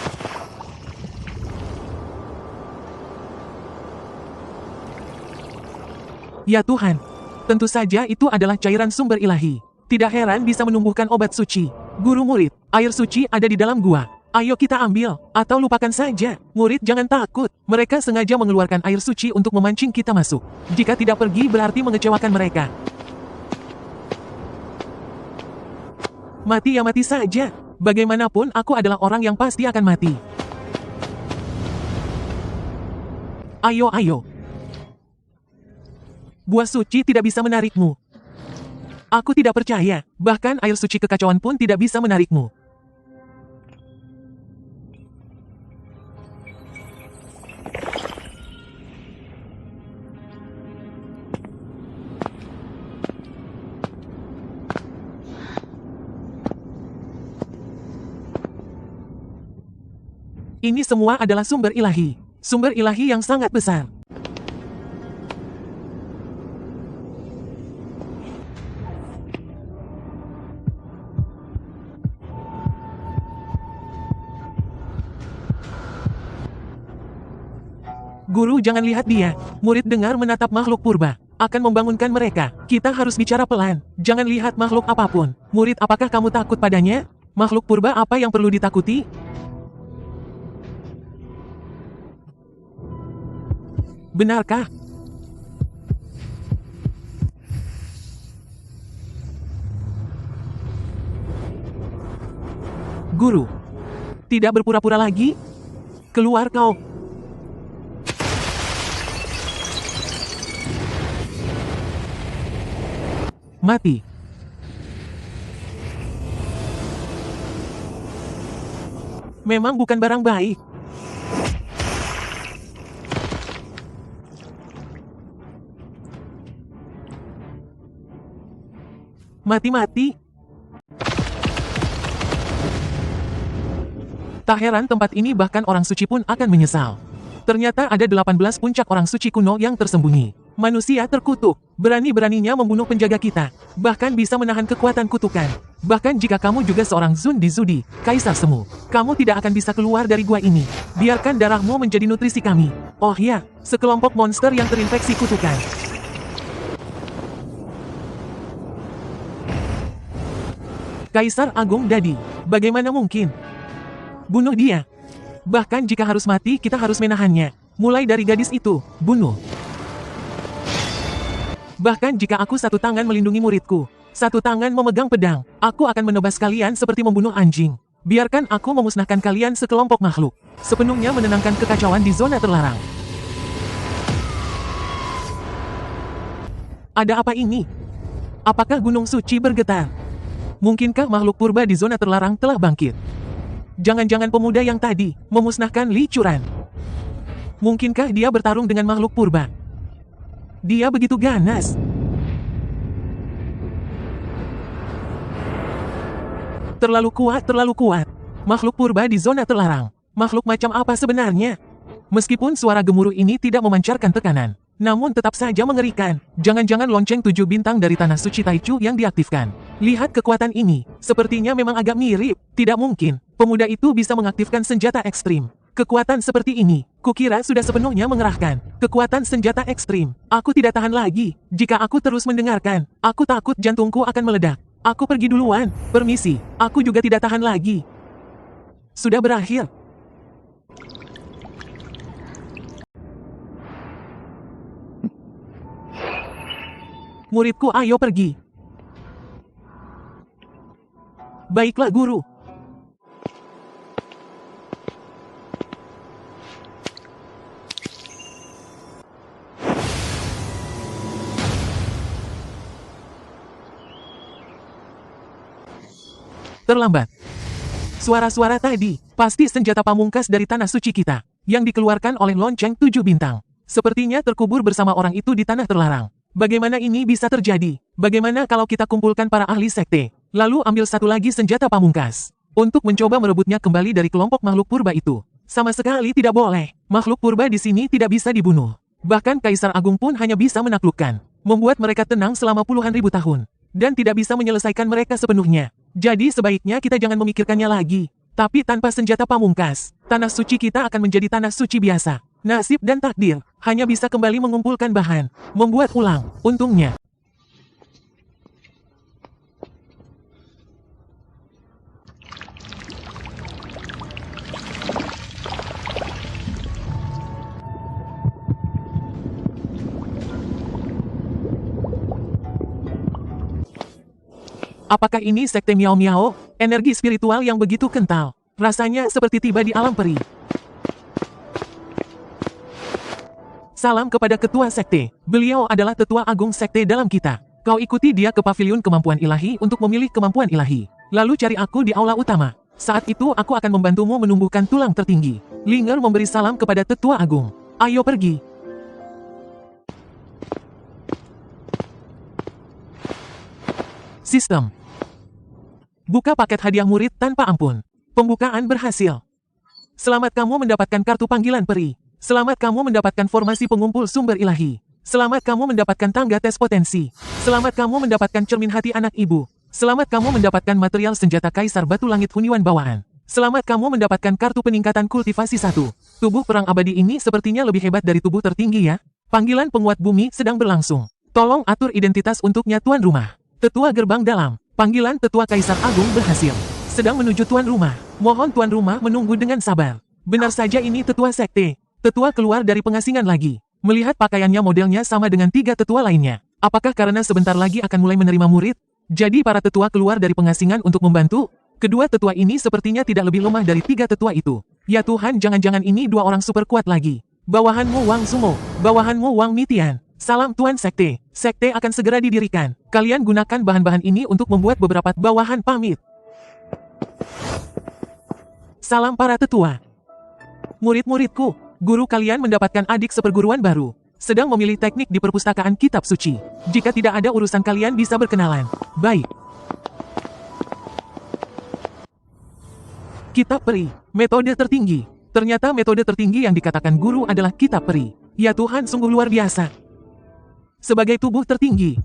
Ya Tuhan. Tentu saja itu adalah cairan sumber ilahi. Tidak heran bisa menumbuhkan obat suci. Guru murid, air suci ada di dalam gua. Ayo kita ambil, atau lupakan saja. Murid jangan takut. Mereka sengaja mengeluarkan air suci untuk memancing kita masuk. Jika tidak pergi berarti mengecewakan mereka. Mati ya mati saja. Bagaimanapun aku adalah orang yang pasti akan mati. Ayo, ayo. Buah suci tidak bisa menarikmu. Aku tidak percaya, bahkan air suci kekacauan pun tidak bisa menarikmu. Ini semua adalah sumber ilahi. Sumber ilahi yang sangat besar. Guru jangan lihat dia. Murid dengar menatap makhluk purba. Akan membangunkan mereka. Kita harus bicara pelan. Jangan lihat makhluk apapun. Murid, apakah kamu takut padanya? Makhluk purba apa yang perlu ditakuti? Benarkah? Guru. Tidak berpura-pura lagi? Keluar kau. Mati. Memang bukan barang baik. Mati-mati. Tak heran tempat ini bahkan orang suci pun akan menyesal. Ternyata ada 18 puncak orang suci kuno yang tersembunyi. Manusia terkutuk, berani-beraninya membunuh penjaga kita, bahkan bisa menahan kekuatan kutukan. Bahkan jika kamu juga seorang Zun di Zudi, Kaisar Semu, kamu tidak akan bisa keluar dari gua ini. Biarkan darahmu menjadi nutrisi kami. Oh ya, sekelompok monster yang terinfeksi kutukan. Kaisar Agung Dadi, bagaimana mungkin? Bunuh dia. Bahkan jika harus mati, kita harus menahannya. Mulai dari gadis itu, bunuh. Bahkan jika aku satu tangan melindungi muridku, satu tangan memegang pedang, aku akan menebas kalian seperti membunuh anjing. Biarkan aku memusnahkan kalian sekelompok makhluk, sepenuhnya menenangkan kekacauan di zona terlarang. Ada apa ini? Apakah gunung suci bergetar? Mungkinkah makhluk purba di zona terlarang telah bangkit? Jangan-jangan pemuda yang tadi memusnahkan Li Churan. Mungkinkah dia bertarung dengan makhluk purba? Dia begitu ganas. Terlalu kuat, terlalu kuat. Makhluk purba di zona terlarang. Makhluk macam apa sebenarnya? Meskipun suara gemuruh ini tidak memancarkan tekanan, namun tetap saja mengerikan. Jangan-jangan lonceng 7 bintang dari tanah suci Taichu yang diaktifkan. Lihat kekuatan ini, sepertinya memang agak mirip. Tidak mungkin, pemuda itu bisa mengaktifkan senjata ekstrim. Kekuatan seperti ini, kukira sudah sepenuhnya mengerahkan kekuatan senjata ekstrim. Aku tidak tahan lagi. Jika aku terus mendengarkan, aku takut jantungku akan meledak. Aku pergi duluan. Permisi, aku juga tidak tahan lagi. Sudah berakhir. Muridku, ayo pergi. Baiklah, guru. Terlambat. Suara-suara tadi, pasti senjata pamungkas dari tanah suci kita, yang dikeluarkan oleh lonceng 7 bintang. Sepertinya terkubur bersama orang itu di tanah terlarang. Bagaimana ini bisa terjadi? Bagaimana kalau kita kumpulkan para ahli sekte, lalu ambil satu lagi senjata pamungkas, untuk mencoba merebutnya kembali dari kelompok makhluk purba itu? Sama sekali tidak boleh. Makhluk purba di sini tidak bisa dibunuh. Bahkan Kaisar Agung pun hanya bisa menaklukkan, membuat mereka tenang selama puluhan ribu tahun, dan tidak bisa menyelesaikan mereka sepenuhnya. Jadi sebaiknya kita jangan memikirkannya lagi. Tapi tanpa senjata pamungkas, tanah suci kita akan menjadi tanah suci biasa. Nasib dan takdir hanya bisa kembali mengumpulkan bahan, membuat ulang. Untungnya, apakah ini sekte Miao Miao? Energi spiritual yang begitu kental. Rasanya seperti tiba di alam peri. Salam kepada ketua sekte. Beliau adalah tetua agung sekte dalam kita. Kau ikuti dia ke pavilion kemampuan ilahi untuk memilih kemampuan ilahi. Lalu cari aku di aula utama. Saat itu aku akan membantumu menumbuhkan tulang tertinggi. Linger memberi salam kepada tetua agung. Ayo pergi. Sistem. Buka paket hadiah murid tanpa ampun. Pembukaan berhasil. Selamat kamu mendapatkan kartu panggilan peri. Selamat kamu mendapatkan formasi pengumpul sumber ilahi. Selamat kamu mendapatkan tangga tes potensi. Selamat kamu mendapatkan cermin hati anak ibu. Selamat kamu mendapatkan material senjata kaisar batu langit hunian bawaan. Selamat kamu mendapatkan kartu peningkatan kultivasi 1. Tubuh perang abadi ini sepertinya lebih hebat dari tubuh tertinggi ya. Panggilan penguat bumi sedang berlangsung. Tolong atur identitas untuknya tuan rumah. Tetua gerbang dalam. Panggilan tetua kaisar agung berhasil. Sedang menuju tuan rumah. Mohon tuan rumah menunggu dengan sabar. Benar saja ini tetua sekte. Tetua keluar dari pengasingan lagi. Melihat pakaiannya modelnya sama dengan 3 tetua lainnya. Apakah karena sebentar lagi akan mulai menerima murid? Jadi para tetua keluar dari pengasingan untuk membantu? Kedua tetua ini sepertinya tidak lebih lemah dari 3 tetua itu. Ya Tuhan, jangan-jangan ini 2 orang super kuat lagi. Bawahanmu Wang Sumo. Bawahanmu Wang Mitian. Salam tuan sekte. Sekte akan segera didirikan. Kalian gunakan bahan-bahan ini untuk membuat beberapa bawahan pamit. Salam para tetua. Murid-muridku, guru kalian mendapatkan adik seperguruan baru. Sedang memilih teknik di perpustakaan kitab suci. Jika tidak ada urusan kalian bisa berkenalan. Baik. Kitab peri, metode tertinggi. Ternyata metode tertinggi yang dikatakan guru adalah kitab peri. Ya Tuhan, sungguh luar biasa. Sebagai tubuh tertinggi,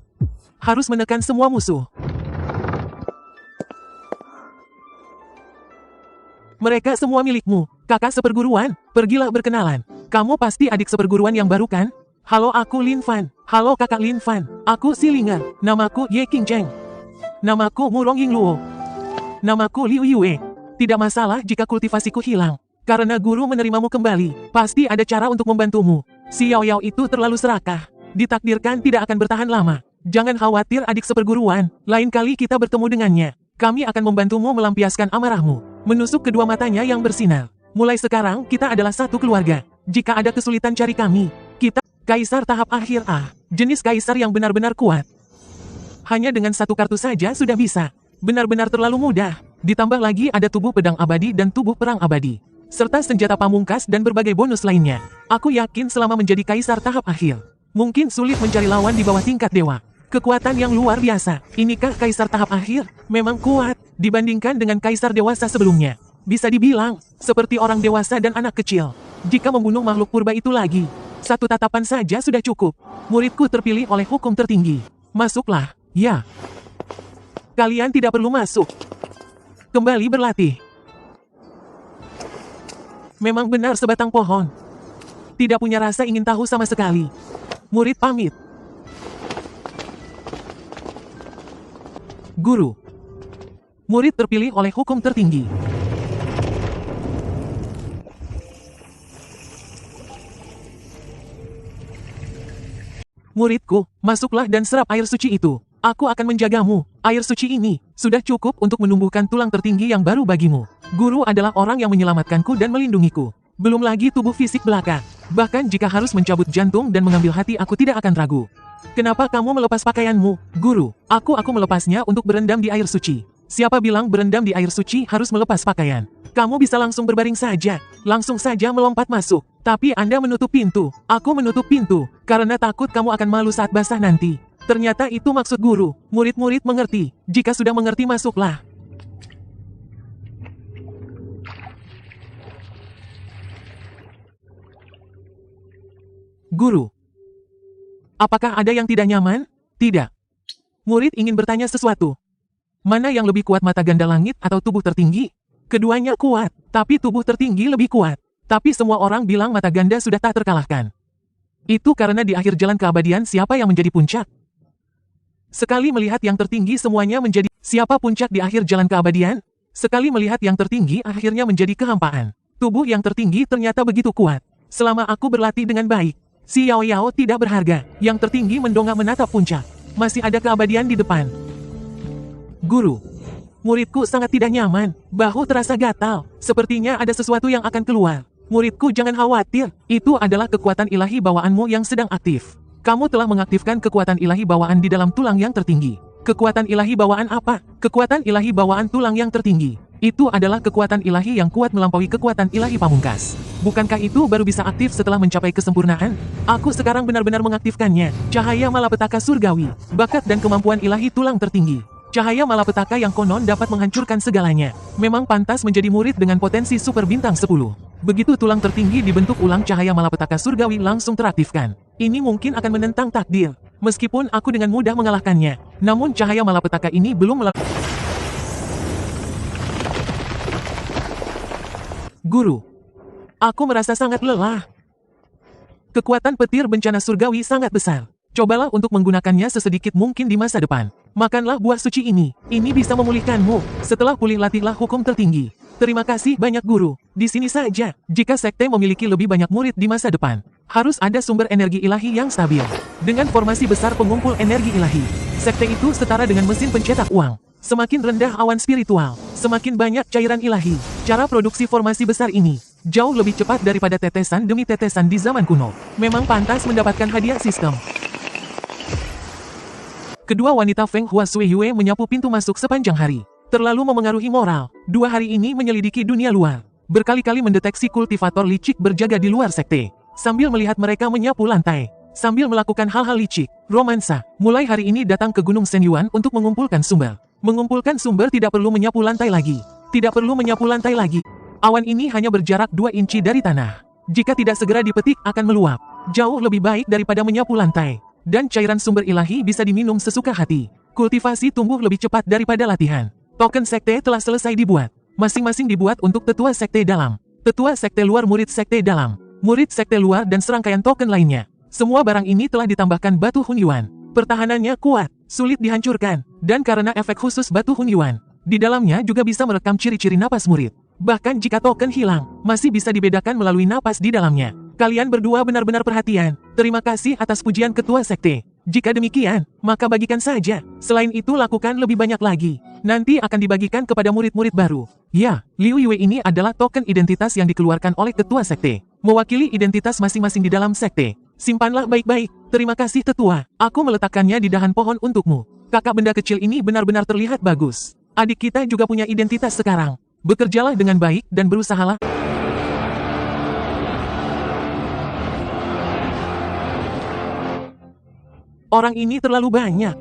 harus menekan semua musuh. Mereka semua milikmu, kakak seperguruan, pergilah berkenalan. Kamu pasti adik seperguruan yang baru kan? Halo, aku Lin Fan. Halo kakak Lin Fan. Aku si Linger. Namaku Ye King Cheng. Namaku Murong Ying Luo. Namaku Liu Yue. Tidak masalah jika kultivasiku hilang. Karena guru menerimamu kembali, pasti ada cara untuk membantumu. Si Yao Yao itu terlalu serakah. Ditakdirkan tidak akan bertahan lama. Jangan khawatir adik seperguruan, lain kali kita bertemu dengannya. Kami akan membantumu melampiaskan amarahmu. Menusuk kedua matanya yang bersinar. Mulai sekarang kita adalah satu keluarga. Jika ada kesulitan cari kami. Kita, Kaisar tahap akhir A. Jenis Kaisar yang benar-benar kuat. Hanya dengan 1 kartu saja sudah bisa. Benar-benar terlalu mudah. Ditambah lagi ada tubuh pedang abadi dan tubuh perang abadi. Serta senjata pamungkas dan berbagai bonus lainnya. Aku yakin selama menjadi Kaisar tahap akhir. Mungkin sulit mencari lawan di bawah tingkat dewa. Kekuatan yang luar biasa. Inikah Kaisar tahap akhir? Memang kuat dibandingkan dengan Kaisar dewasa sebelumnya. Bisa dibilang seperti orang dewasa dan anak kecil. Jika membunuh makhluk purba itu lagi, 1 tatapan saja sudah cukup. Muridku terpilih oleh hukum tertinggi. Masuklah. Ya. Kalian tidak perlu masuk. Kembali berlatih. Memang benar sebatang pohon. Tidak punya rasa ingin tahu sama sekali. Murid pamit. Guru. Murid terpilih oleh hukum tertinggi. Muridku, masuklah dan serap air suci itu. Aku akan menjagamu. Air suci ini sudah cukup untuk menumbuhkan tulang tertinggi yang baru bagimu. Guru adalah orang yang menyelamatkanku dan melindungiku. Belum lagi tubuh fisik belaka. Bahkan jika harus mencabut jantung dan mengambil hati, aku tidak akan ragu. Kenapa kamu melepas pakaianmu, guru? Aku melepasnya untuk berendam di air suci. Siapa bilang berendam di air suci harus melepas pakaian? Kamu bisa langsung berbaring saja. Langsung saja melompat masuk. Tapi Anda menutup pintu. Aku menutup pintu. Karena takut kamu akan malu saat basah nanti. Ternyata itu maksud guru. Murid-murid mengerti. Jika sudah mengerti, masuklah. Guru. Apakah ada yang tidak nyaman? Tidak. Murid ingin bertanya sesuatu. Mana yang lebih kuat, mata ganda langit atau tubuh tertinggi? Keduanya kuat, tapi tubuh tertinggi lebih kuat. Tapi semua orang bilang mata ganda sudah tak terkalahkan. Itu karena di akhir jalan keabadian siapa yang menjadi puncak? Sekali melihat yang tertinggi semuanya menjadi siapa puncak di akhir jalan keabadian? Sekali melihat yang tertinggi akhirnya menjadi kehampaan. Tubuh yang tertinggi ternyata begitu kuat. Selama aku berlatih dengan baik, si Yao Yao tidak berharga. Yang tertinggi mendongak menatap puncak. Masih ada keabadian di depan. Guru, muridku sangat tidak nyaman. Bahu terasa gatal. Sepertinya ada sesuatu yang akan keluar. Muridku jangan khawatir. Itu adalah kekuatan ilahi bawaanmu yang sedang aktif. Kamu telah mengaktifkan kekuatan ilahi bawaan di dalam tulang yang tertinggi. Kekuatan ilahi bawaan apa? Kekuatan ilahi bawaan tulang yang tertinggi. Itu adalah kekuatan ilahi yang kuat melampaui kekuatan ilahi pamungkas. Bukankah itu baru bisa aktif setelah mencapai kesempurnaan? Aku sekarang benar-benar mengaktifkannya. Cahaya malapetaka surgawi. Bakat dan kemampuan ilahi tulang tertinggi. Cahaya malapetaka yang konon dapat menghancurkan segalanya. Memang pantas menjadi murid dengan potensi super bintang 10. Begitu tulang tertinggi dibentuk ulang, cahaya malapetaka surgawi langsung teraktifkan. Ini mungkin akan menentang takdir. Meskipun aku dengan mudah mengalahkannya, namun cahaya malapetaka ini belum melakukan. Guru, aku merasa sangat lelah. Kekuatan petir bencana surgawi sangat besar. Cobalah untuk menggunakannya sesedikit mungkin di masa depan. Makanlah buah suci ini. Ini bisa memulihkanmu. Setelah pulih latihlah hukum tertinggi. Terima kasih banyak guru. Di sini saja. Jika sekte memiliki lebih banyak murid di masa depan, harus ada sumber energi ilahi yang stabil. Dengan formasi besar pengumpul energi ilahi, sekte itu setara dengan mesin pencetak uang. Semakin rendah awan spiritual, semakin banyak cairan ilahi. Cara produksi formasi besar ini jauh lebih cepat daripada tetesan demi tetesan di zaman kuno. Memang pantas mendapatkan hadiah sistem. Kedua wanita Feng Hua Sui Yue menyapu pintu masuk sepanjang hari. Terlalu memengaruhi moral. 2 hari ini menyelidiki dunia luar. Berkali-kali mendeteksi kultivator licik berjaga di luar sekte. Sambil melihat mereka menyapu lantai. Sambil melakukan hal-hal licik. Romansa. Mulai hari ini datang ke Gunung Shenyuan untuk mengumpulkan sumber. Mengumpulkan sumber tidak perlu menyapu lantai lagi. Tidak perlu menyapu lantai lagi. Awan ini hanya berjarak 2 inci dari tanah. Jika tidak segera dipetik akan meluap. Jauh lebih baik daripada menyapu lantai. Dan cairan sumber ilahi bisa diminum sesuka hati. Kultivasi tumbuh lebih cepat daripada latihan. Token sekte telah selesai dibuat. Masing-masing dibuat untuk tetua sekte dalam, tetua sekte luar, murid sekte dalam, murid sekte luar dan serangkaian token lainnya. Semua barang ini telah ditambahkan batu Hunyuan. Pertahanannya kuat, sulit dihancurkan. Dan karena efek khusus batu Hunyuan, di dalamnya juga bisa merekam ciri-ciri napas murid. Bahkan jika token hilang, masih bisa dibedakan melalui napas di dalamnya. Kalian berdua benar-benar perhatian. Terima kasih atas pujian ketua sekte. Jika demikian, maka bagikan saja. Selain itu lakukan lebih banyak lagi. Nanti akan dibagikan kepada murid-murid baru. Ya, Liu Yue ini adalah token identitas yang dikeluarkan oleh ketua sekte. Mewakili identitas masing-masing di dalam sekte. Simpanlah baik-baik. Terima kasih tetua. Aku meletakkannya di dahan pohon untukmu. Kakak benda kecil ini benar-benar terlihat bagus. Adik kita juga punya identitas sekarang. Bekerjalah dengan baik dan berusahalah. Orang ini terlalu banyak.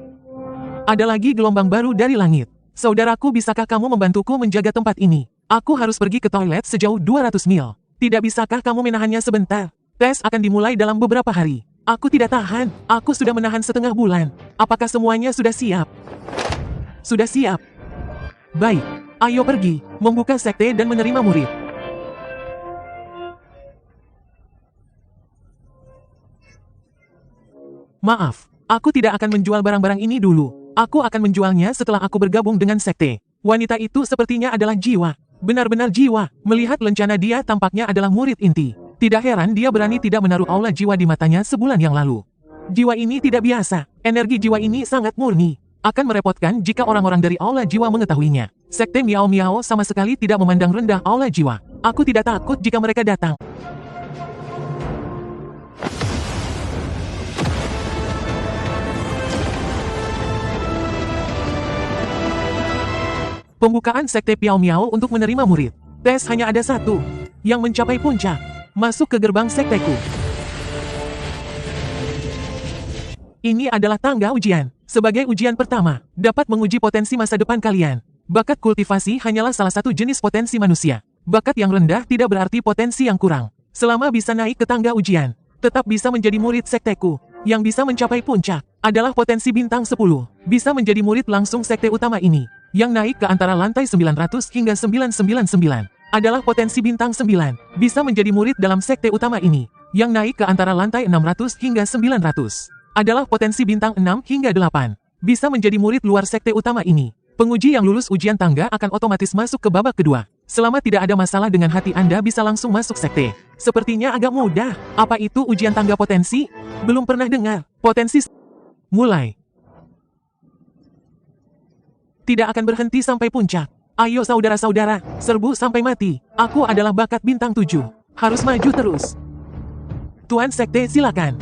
Ada lagi gelombang baru dari langit. Saudaraku, bisakah kamu membantuku menjaga tempat ini? Aku harus pergi ke toilet sejauh 200 mil. Tidak bisakah kamu menahannya sebentar? Tes akan dimulai dalam beberapa hari. Aku tidak tahan. Aku sudah menahan setengah bulan. Apakah semuanya sudah siap? Sudah siap. Baik. Ayo pergi, membuka sekte dan menerima murid. Maaf. Aku tidak akan menjual barang-barang ini dulu. Aku akan menjualnya setelah aku bergabung dengan sekte. Wanita itu sepertinya adalah jiwa. Benar-benar jiwa. Melihat lencana dia tampaknya adalah murid inti. Tidak heran dia berani tidak menaruh aula jiwa di matanya sebulan yang lalu. Jiwa ini tidak biasa. Energi jiwa ini sangat murni. Akan merepotkan jika orang-orang dari aula jiwa mengetahuinya. Sekte Miao Miao sama sekali tidak memandang rendah aula jiwa. Aku tidak takut jika mereka datang. Pembukaan sekte Piao Miao untuk menerima murid. Tes hanya ada satu. Yang mencapai puncak. Masuk ke gerbang sekteku. Ini adalah tangga ujian. Sebagai ujian pertama, dapat menguji potensi masa depan kalian. Bakat kultivasi hanyalah salah satu jenis potensi manusia. Bakat yang rendah tidak berarti potensi yang kurang. Selama bisa naik ke tangga ujian, tetap bisa menjadi murid sekteku. Yang bisa mencapai puncak adalah potensi bintang 10. Bisa menjadi murid langsung sekte utama ini. Yang naik ke antara lantai 900 hingga 999 adalah potensi bintang 9, bisa menjadi murid dalam sekte utama ini, yang naik ke antara lantai 600 hingga 900. Adalah potensi bintang 6 hingga 8, bisa menjadi murid luar sekte utama ini. Penguji yang lulus ujian tangga akan otomatis masuk ke babak kedua. Selama tidak ada masalah dengan hati Anda bisa langsung masuk sekte. Sepertinya agak mudah. Apa itu ujian tangga potensi? Belum pernah dengar. Potensi mulai. Tidak akan berhenti sampai puncak. Ayo saudara-saudara, serbu sampai mati. Aku adalah bakat bintang 7. Harus maju terus. Tuan Sekte silakan.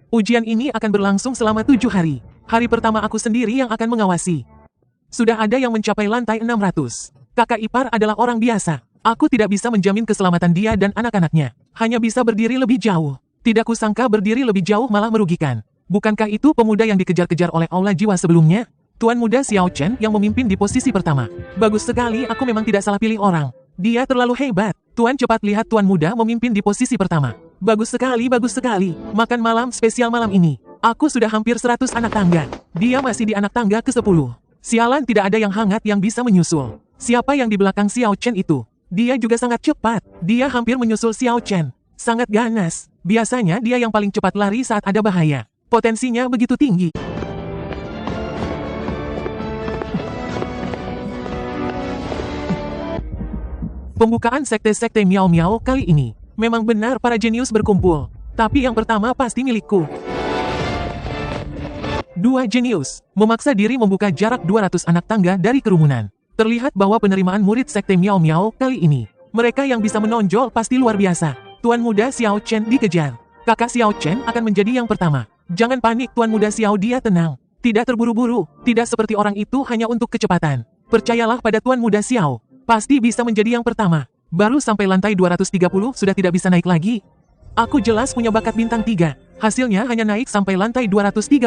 Ujian ini akan berlangsung selama 7 hari. Hari pertama aku sendiri yang akan mengawasi. Sudah ada yang mencapai lantai 600. Kakak ipar adalah orang biasa. Aku tidak bisa menjamin keselamatan dia dan anak-anaknya. Hanya bisa berdiri lebih jauh. Tidak kusangka berdiri lebih jauh malah merugikan. Bukankah itu pemuda yang dikejar-kejar oleh aula jiwa sebelumnya? Tuan muda Xiao Chen yang memimpin di posisi pertama. Bagus sekali, aku memang tidak salah pilih orang. Dia terlalu hebat. Tuan cepat lihat tuan muda memimpin di posisi pertama. Bagus sekali, bagus sekali. Makan malam spesial malam ini. Aku sudah hampir 100 anak tangga. Dia masih di anak tangga ke-10. Sialan, tidak ada yang hangat yang bisa menyusul. Siapa yang di belakang Xiao Chen itu? Dia juga sangat cepat. Dia hampir menyusul Xiao Chen. Sangat ganas. Biasanya dia yang paling cepat lari saat ada bahaya. Potensinya begitu tinggi. Pembukaan sekte-sekte Miao Miao kali ini. Memang benar para jenius berkumpul. Tapi yang pertama pasti milikku. 2 jenius. Memaksa diri membuka jarak 200 anak tangga dari kerumunan. Terlihat bahwa penerimaan murid sekte Miao Miao kali ini. Mereka yang bisa menonjol pasti luar biasa. Tuan muda Xiao Chen dikejar. Kakak Xiao Chen akan menjadi yang pertama. Jangan panik Tuan muda Xiao, dia tenang. Tidak terburu-buru. Tidak seperti orang itu hanya untuk kecepatan. Percayalah pada Tuan muda Xiao. Pasti bisa menjadi yang pertama. Baru sampai lantai 230 sudah tidak bisa naik lagi. Aku jelas punya bakat bintang 3. Hasilnya hanya naik sampai lantai 230.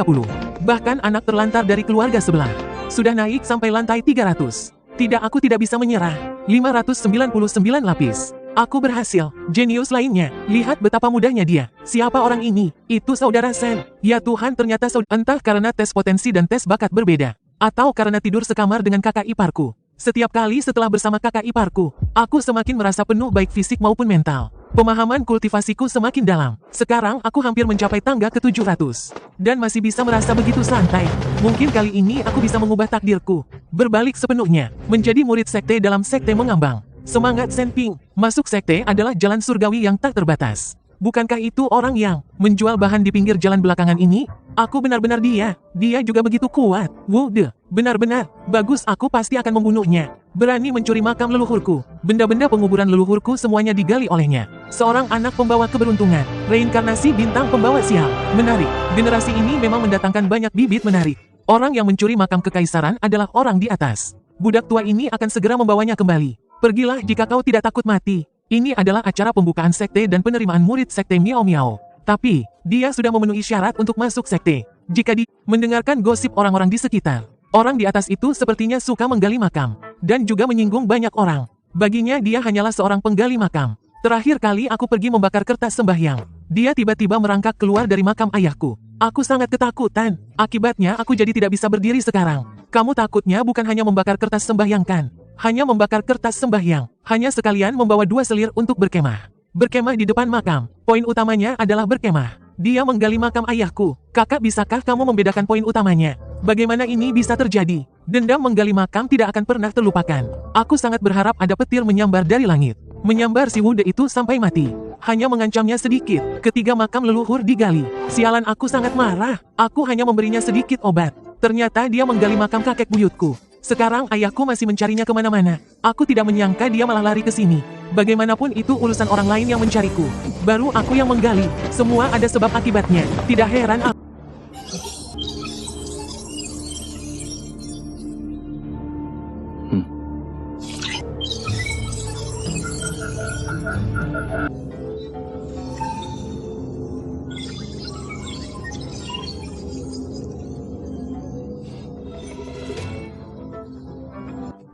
Bahkan anak terlantar dari keluarga sebelah sudah naik sampai lantai 300. Tidak, aku tidak bisa menyerah. 599 lapis. Aku berhasil. Jenius lainnya, lihat betapa mudahnya dia. Siapa orang ini? Itu saudara Sen. Ya Tuhan, ternyata entah karena tes potensi dan tes bakat berbeda, atau karena tidur sekamar dengan kakak iparku. Setiap kali setelah bersama kakak iparku, aku semakin merasa penuh baik fisik maupun mental. Pemahaman kultivasiku semakin dalam. Sekarang aku hampir mencapai tangga ke-700. Dan masih bisa merasa begitu santai. Mungkin kali ini aku bisa mengubah takdirku. Berbalik sepenuhnya, menjadi murid sekte dalam sekte mengambang. Semangat Sen Ping, masuk sekte adalah jalan surgawi yang tak terbatas. Bukankah itu orang yang menjual bahan di pinggir jalan belakangan ini? Aku benar-benar dia juga begitu kuat. Wude, benar-benar, bagus, aku pasti akan membunuhnya. Berani mencuri makam leluhurku. Benda-benda penguburan leluhurku semuanya digali olehnya. Seorang anak pembawa keberuntungan, reinkarnasi bintang pembawa sial. Menarik, generasi ini memang mendatangkan banyak bibit menarik. Orang yang mencuri makam kekaisaran adalah orang di atas. Budak tua ini akan segera membawanya kembali. Pergilah jika kau tidak takut mati. Ini adalah acara pembukaan sekte dan penerimaan murid sekte Miao Miao. Tapi, dia sudah memenuhi syarat untuk masuk sekte. Jika mendengarkan gosip orang-orang di sekitar, orang di atas itu sepertinya suka menggali makam, dan juga menyinggung banyak orang. Baginya dia hanyalah seorang penggali makam. Terakhir kali aku pergi membakar kertas sembahyang, dia tiba-tiba merangkak keluar dari makam ayahku. Aku sangat ketakutan. Akibatnya aku jadi tidak bisa berdiri sekarang. Kamu takutnya bukan hanya membakar kertas sembahyang kan? Hanya membakar kertas sembahyang. Hanya sekalian membawa 2 selir untuk berkemah. Berkemah di depan makam. Poin utamanya adalah berkemah. Dia menggali makam ayahku. Kakak, bisakah kamu membedakan poin utamanya? Bagaimana ini bisa terjadi? Dendam menggali makam tidak akan pernah terlupakan. Aku sangat berharap ada petir menyambar dari langit. Menyambar si Wude itu sampai mati. Hanya mengancamnya sedikit. Ketiga makam leluhur digali. Sialan, aku sangat marah. Aku hanya memberinya sedikit obat. Ternyata dia menggali makam kakek buyutku. Sekarang ayahku masih mencarinya kemana-mana. Aku tidak menyangka dia malah lari ke sini. Bagaimanapun itu urusan orang lain yang mencariku. Baru aku yang menggali. Semua ada sebab akibatnya. Tidak heran aku.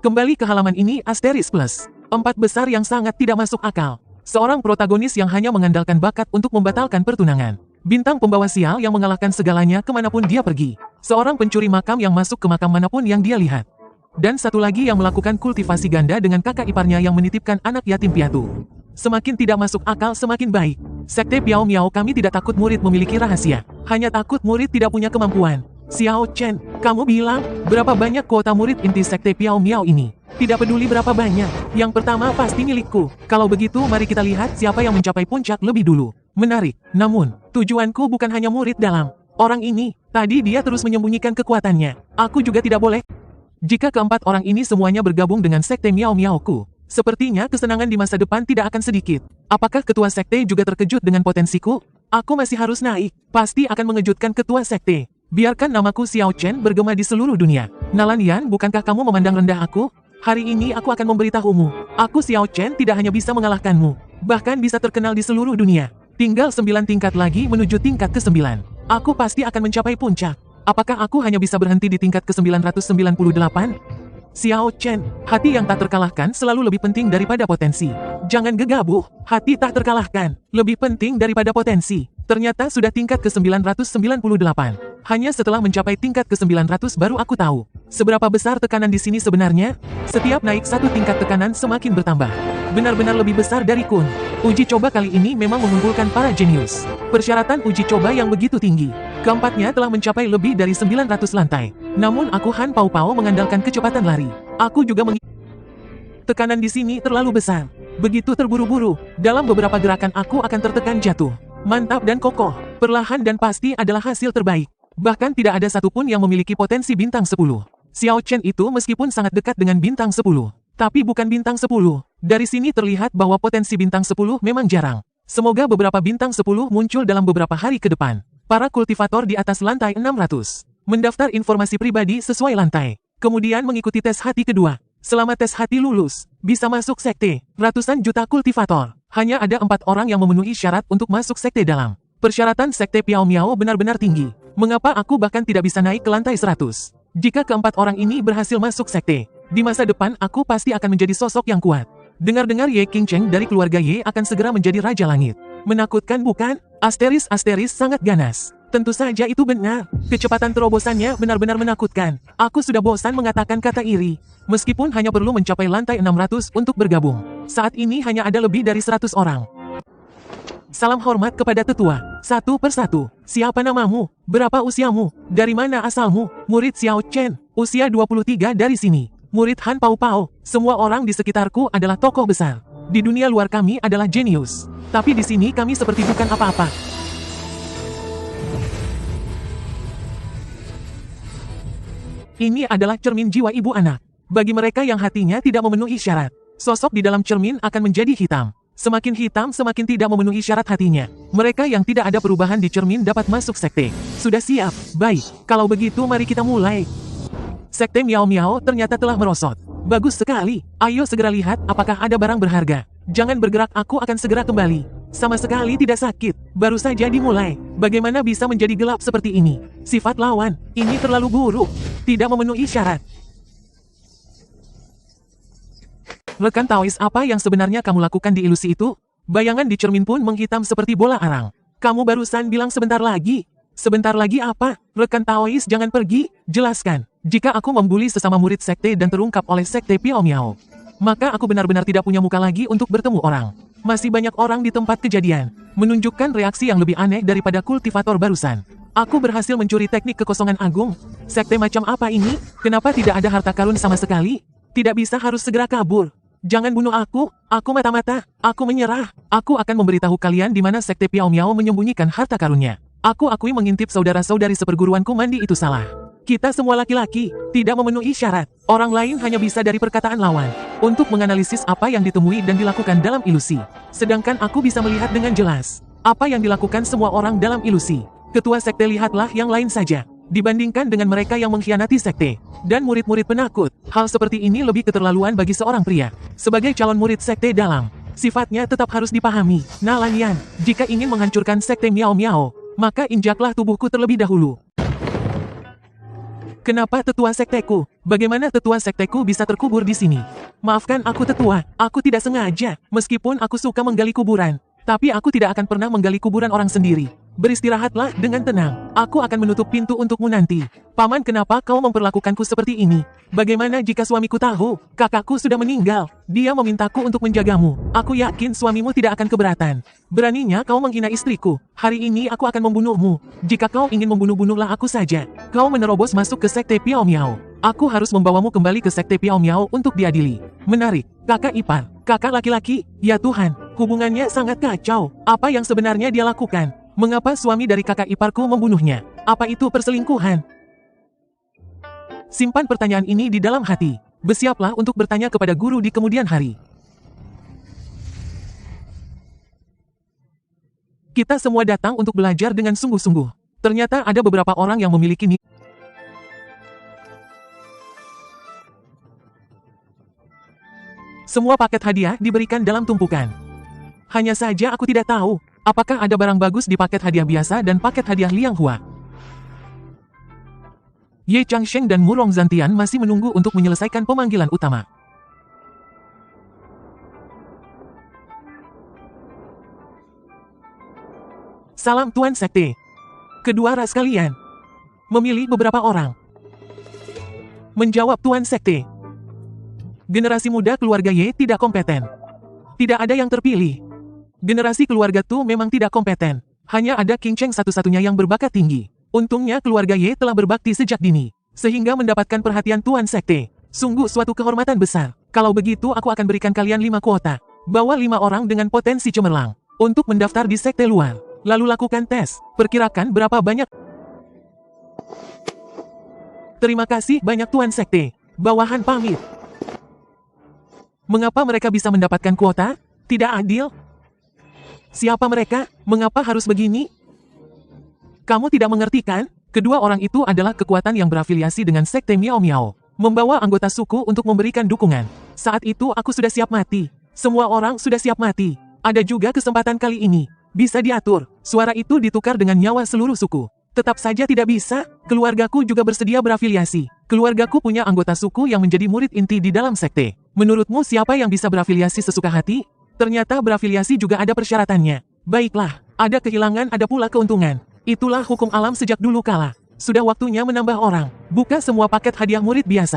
Kembali ke halaman ini, Asteris Plus. 4 besar yang sangat tidak masuk akal. Seorang protagonis yang hanya mengandalkan bakat untuk membatalkan pertunangan. Bintang pembawa sial yang mengalahkan segalanya kemanapun dia pergi. Seorang pencuri makam yang masuk ke makam manapun yang dia lihat. Dan satu lagi yang melakukan kultivasi ganda dengan kakak iparnya yang menitipkan anak yatim piatu. Semakin tidak masuk akal semakin baik. Sekte Piao Miao kami tidak takut murid memiliki rahasia. Hanya takut murid tidak punya kemampuan. Xiao Chen, kamu bilang, berapa banyak kuota murid inti Sekte Piao Miao ini? Tidak peduli berapa banyak, yang pertama pasti milikku. Kalau begitu mari kita lihat siapa yang mencapai puncak lebih dulu. Menarik, namun, tujuanku bukan hanya murid dalam. Orang ini, tadi dia terus menyembunyikan kekuatannya. Aku juga tidak boleh. Jika keempat orang ini semuanya bergabung dengan Sekte Miao Miaoku, sepertinya kesenangan di masa depan tidak akan sedikit. Apakah ketua sekte juga terkejut dengan potensiku? Aku masih harus naik, pasti akan mengejutkan ketua sekte. Biarkan namaku Xiao Chen bergema di seluruh dunia. Nalanian, bukankah kamu memandang rendah aku? Hari ini aku akan memberitahumu. Aku Xiao Chen tidak hanya bisa mengalahkanmu, bahkan bisa terkenal di seluruh dunia. Tinggal 9 tingkat lagi menuju tingkat ke-9. Aku pasti akan mencapai puncak. Apakah aku hanya bisa berhenti di tingkat ke-998? Xiao Chen, hati yang tak terkalahkan selalu lebih penting daripada potensi. Jangan gegabah, hati tak terkalahkan, lebih penting daripada potensi. Ternyata sudah tingkat ke-998. Hanya setelah mencapai tingkat ke-900 baru aku tahu seberapa besar tekanan di sini sebenarnya. Setiap naik satu tingkat tekanan semakin bertambah. Benar-benar lebih besar dari Kun. Uji coba kali ini memang mengumpulkan para jenius. Persyaratan uji coba yang begitu tinggi. Keempatnya telah mencapai lebih dari 900 lantai. Namun aku Han Pao Pao mengandalkan kecepatan lari. Aku juga tekanan di sini terlalu besar. Begitu terburu-buru, dalam beberapa gerakan aku akan tertekan jatuh. Mantap dan kokoh, perlahan dan pasti adalah hasil terbaik. Bahkan tidak ada satupun yang memiliki potensi bintang 10. Xiao Chen itu meskipun sangat dekat dengan bintang 10, tapi bukan bintang 10. Dari sini terlihat bahwa potensi bintang 10 memang jarang. Semoga beberapa bintang 10 muncul dalam beberapa hari ke depan. Para kultivator di atas lantai 600. Mendaftar informasi pribadi sesuai lantai. Kemudian mengikuti tes hati kedua. Selama tes hati lulus, bisa masuk sekte. Ratusan juta kultivator. Hanya ada 4 orang yang memenuhi syarat untuk masuk sekte dalam. Persyaratan Sekte Piao Miao benar-benar tinggi. Mengapa aku bahkan tidak bisa naik ke lantai 100? Jika keempat orang ini berhasil masuk sekte, di masa depan aku pasti akan menjadi sosok yang kuat. Dengar-dengar Ye Qingcheng dari keluarga Ye akan segera menjadi Raja Langit. Menakutkan bukan? Asteris sangat ganas. Tentu saja itu benar. Kecepatan terobosannya benar-benar menakutkan. Aku sudah bosan mengatakan kata iri. Meskipun hanya perlu mencapai lantai 600 untuk bergabung. Saat ini hanya ada lebih dari 100 orang. Salam hormat kepada tetua. Satu persatu. Siapa namamu? Berapa usiamu? Dari mana asalmu? Murid Xiao Chen. Usia 23 dari sini. Murid Han Pao Pao. Semua orang di sekitarku adalah tokoh besar. Di dunia luar kami adalah jenius. Tapi di sini kami seperti bukan apa-apa. Ini adalah cermin jiwa ibu anak. Bagi mereka yang hatinya tidak memenuhi syarat, sosok di dalam cermin akan menjadi hitam. Semakin hitam semakin tidak memenuhi syarat hatinya. Mereka yang tidak ada perubahan di cermin dapat masuk sekte. Sudah siap? Baik, kalau begitu mari kita mulai. Sekte Miao Miao ternyata telah merosot. Bagus sekali. Ayo segera lihat apakah ada barang berharga. Jangan bergerak, aku akan segera kembali. Sama sekali tidak sakit. Baru saja dimulai. Bagaimana bisa menjadi gelap seperti ini? Sifat lawan. Ini terlalu buruk. Tidak memenuhi syarat. Rekan Taois, apa yang sebenarnya kamu lakukan di ilusi itu? Bayangan di cermin pun menghitam seperti bola arang. Kamu barusan bilang sebentar lagi. Sebentar lagi apa? Rekan Taois, jangan pergi. Jelaskan. Jika aku membuli sesama murid sekte dan terungkap oleh Sekte Piao Miao, maka aku benar-benar tidak punya muka lagi untuk bertemu orang. Masih banyak orang di tempat kejadian. Menunjukkan reaksi yang lebih aneh daripada kultivator barusan. Aku berhasil mencuri teknik kekosongan agung. Sekte macam apa ini? Kenapa tidak ada harta karun sama sekali? Tidak bisa, harus segera kabur. Jangan bunuh aku mata-mata, aku menyerah. Aku akan memberitahu kalian di mana Sekte Piao Miao menyembunyikan harta karunnya. Aku akui mengintip saudara-saudari seperguruanku mandi itu salah. Kita semua laki-laki, tidak memenuhi syarat. Orang lain hanya bisa dari perkataan lawan. Untuk menganalisis apa yang ditemui dan dilakukan dalam ilusi. Sedangkan aku bisa melihat dengan jelas apa yang dilakukan semua orang dalam ilusi. Ketua sekte, lihatlah yang lain saja. Dibandingkan dengan mereka yang mengkhianati sekte dan murid-murid penakut, hal seperti ini lebih keterlaluan bagi seorang pria. Sebagai calon murid sekte dalam, sifatnya tetap harus dipahami. Nalanian, jika ingin menghancurkan Sekte Miao Miao, maka injaklah tubuhku terlebih dahulu. Kenapa tetua sekteku? Bagaimana tetua sekteku bisa terkubur di sini? Maafkan aku tetua, aku tidak sengaja. Meskipun aku suka menggali kuburan, tapi aku tidak akan pernah menggali kuburan orang sendiri. Beristirahatlah dengan tenang. Aku akan menutup pintu untukmu nanti. Paman, kenapa kau memperlakukanku seperti ini? Bagaimana jika suamiku tahu? Kakakku sudah meninggal. Dia memintaku untuk menjagamu. Aku yakin suamimu tidak akan keberatan. Beraninya kau menghina istriku. Hari ini aku akan membunuhmu. Jika kau ingin membunuh-bunuhlah aku saja. Kau menerobos masuk ke sekte Piao Miao. Aku harus membawamu kembali ke sekte Piao Miao untuk diadili. Menarik. Kakak ipar. Kakak laki-laki. Ya Tuhan, hubungannya sangat kacau. Apa yang sebenarnya dia lakukan? Mengapa suami dari kakak iparku membunuhnya? Apa itu perselingkuhan? Simpan pertanyaan ini di dalam hati. Bersiaplah untuk bertanya kepada guru di kemudian hari. Kita semua datang untuk belajar dengan sungguh-sungguh. Ternyata ada beberapa orang yang memiliki semua paket hadiah diberikan dalam tumpukan. Hanya saja aku tidak tahu, apakah ada barang bagus di paket hadiah biasa dan paket hadiah Liang Hua. Ye Changsheng dan Murong Zantian masih menunggu untuk menyelesaikan pemanggilan utama. Salam Tuan Sekte. Kedua ras kalian memilih beberapa orang. Menjawab Tuan Sekte. Generasi muda keluarga Ye tidak kompeten. Tidak ada yang terpilih. Generasi keluarga Tu memang tidak kompeten. Hanya ada King Cheng satu-satunya yang berbakat tinggi. Untungnya keluarga Ye telah berbakti sejak dini, sehingga mendapatkan perhatian Tuan Sekte. Sungguh suatu kehormatan besar. Kalau begitu aku akan berikan kalian 5 kuota. Bawa 5 orang dengan potensi cemerlang untuk mendaftar di sekte luar. Lalu lakukan tes. Perkirakan berapa banyak. Terima kasih banyak Tuan Sekte. Bawahan pamit. Mengapa mereka bisa mendapatkan kuota? Tidak adil. Siapa mereka? Mengapa harus begini? Kamu tidak mengerti kan? Kedua orang itu adalah kekuatan yang berafiliasi dengan sekte Miao Miao. Membawa anggota suku untuk memberikan dukungan. Saat itu aku sudah siap mati. Semua orang sudah siap mati. Ada juga kesempatan kali ini. Bisa diatur. Suara itu ditukar dengan nyawa seluruh suku. Tetap saja tidak bisa. Keluargaku juga bersedia berafiliasi. Keluargaku punya anggota suku yang menjadi murid inti di dalam sekte. Menurutmu siapa yang bisa berafiliasi sesuka hati? Ternyata berafiliasi juga ada persyaratannya. Baiklah, ada kehilangan ada pula keuntungan. Itulah hukum alam sejak dulu kala. Sudah waktunya menambah orang. Buka semua paket hadiah murid biasa.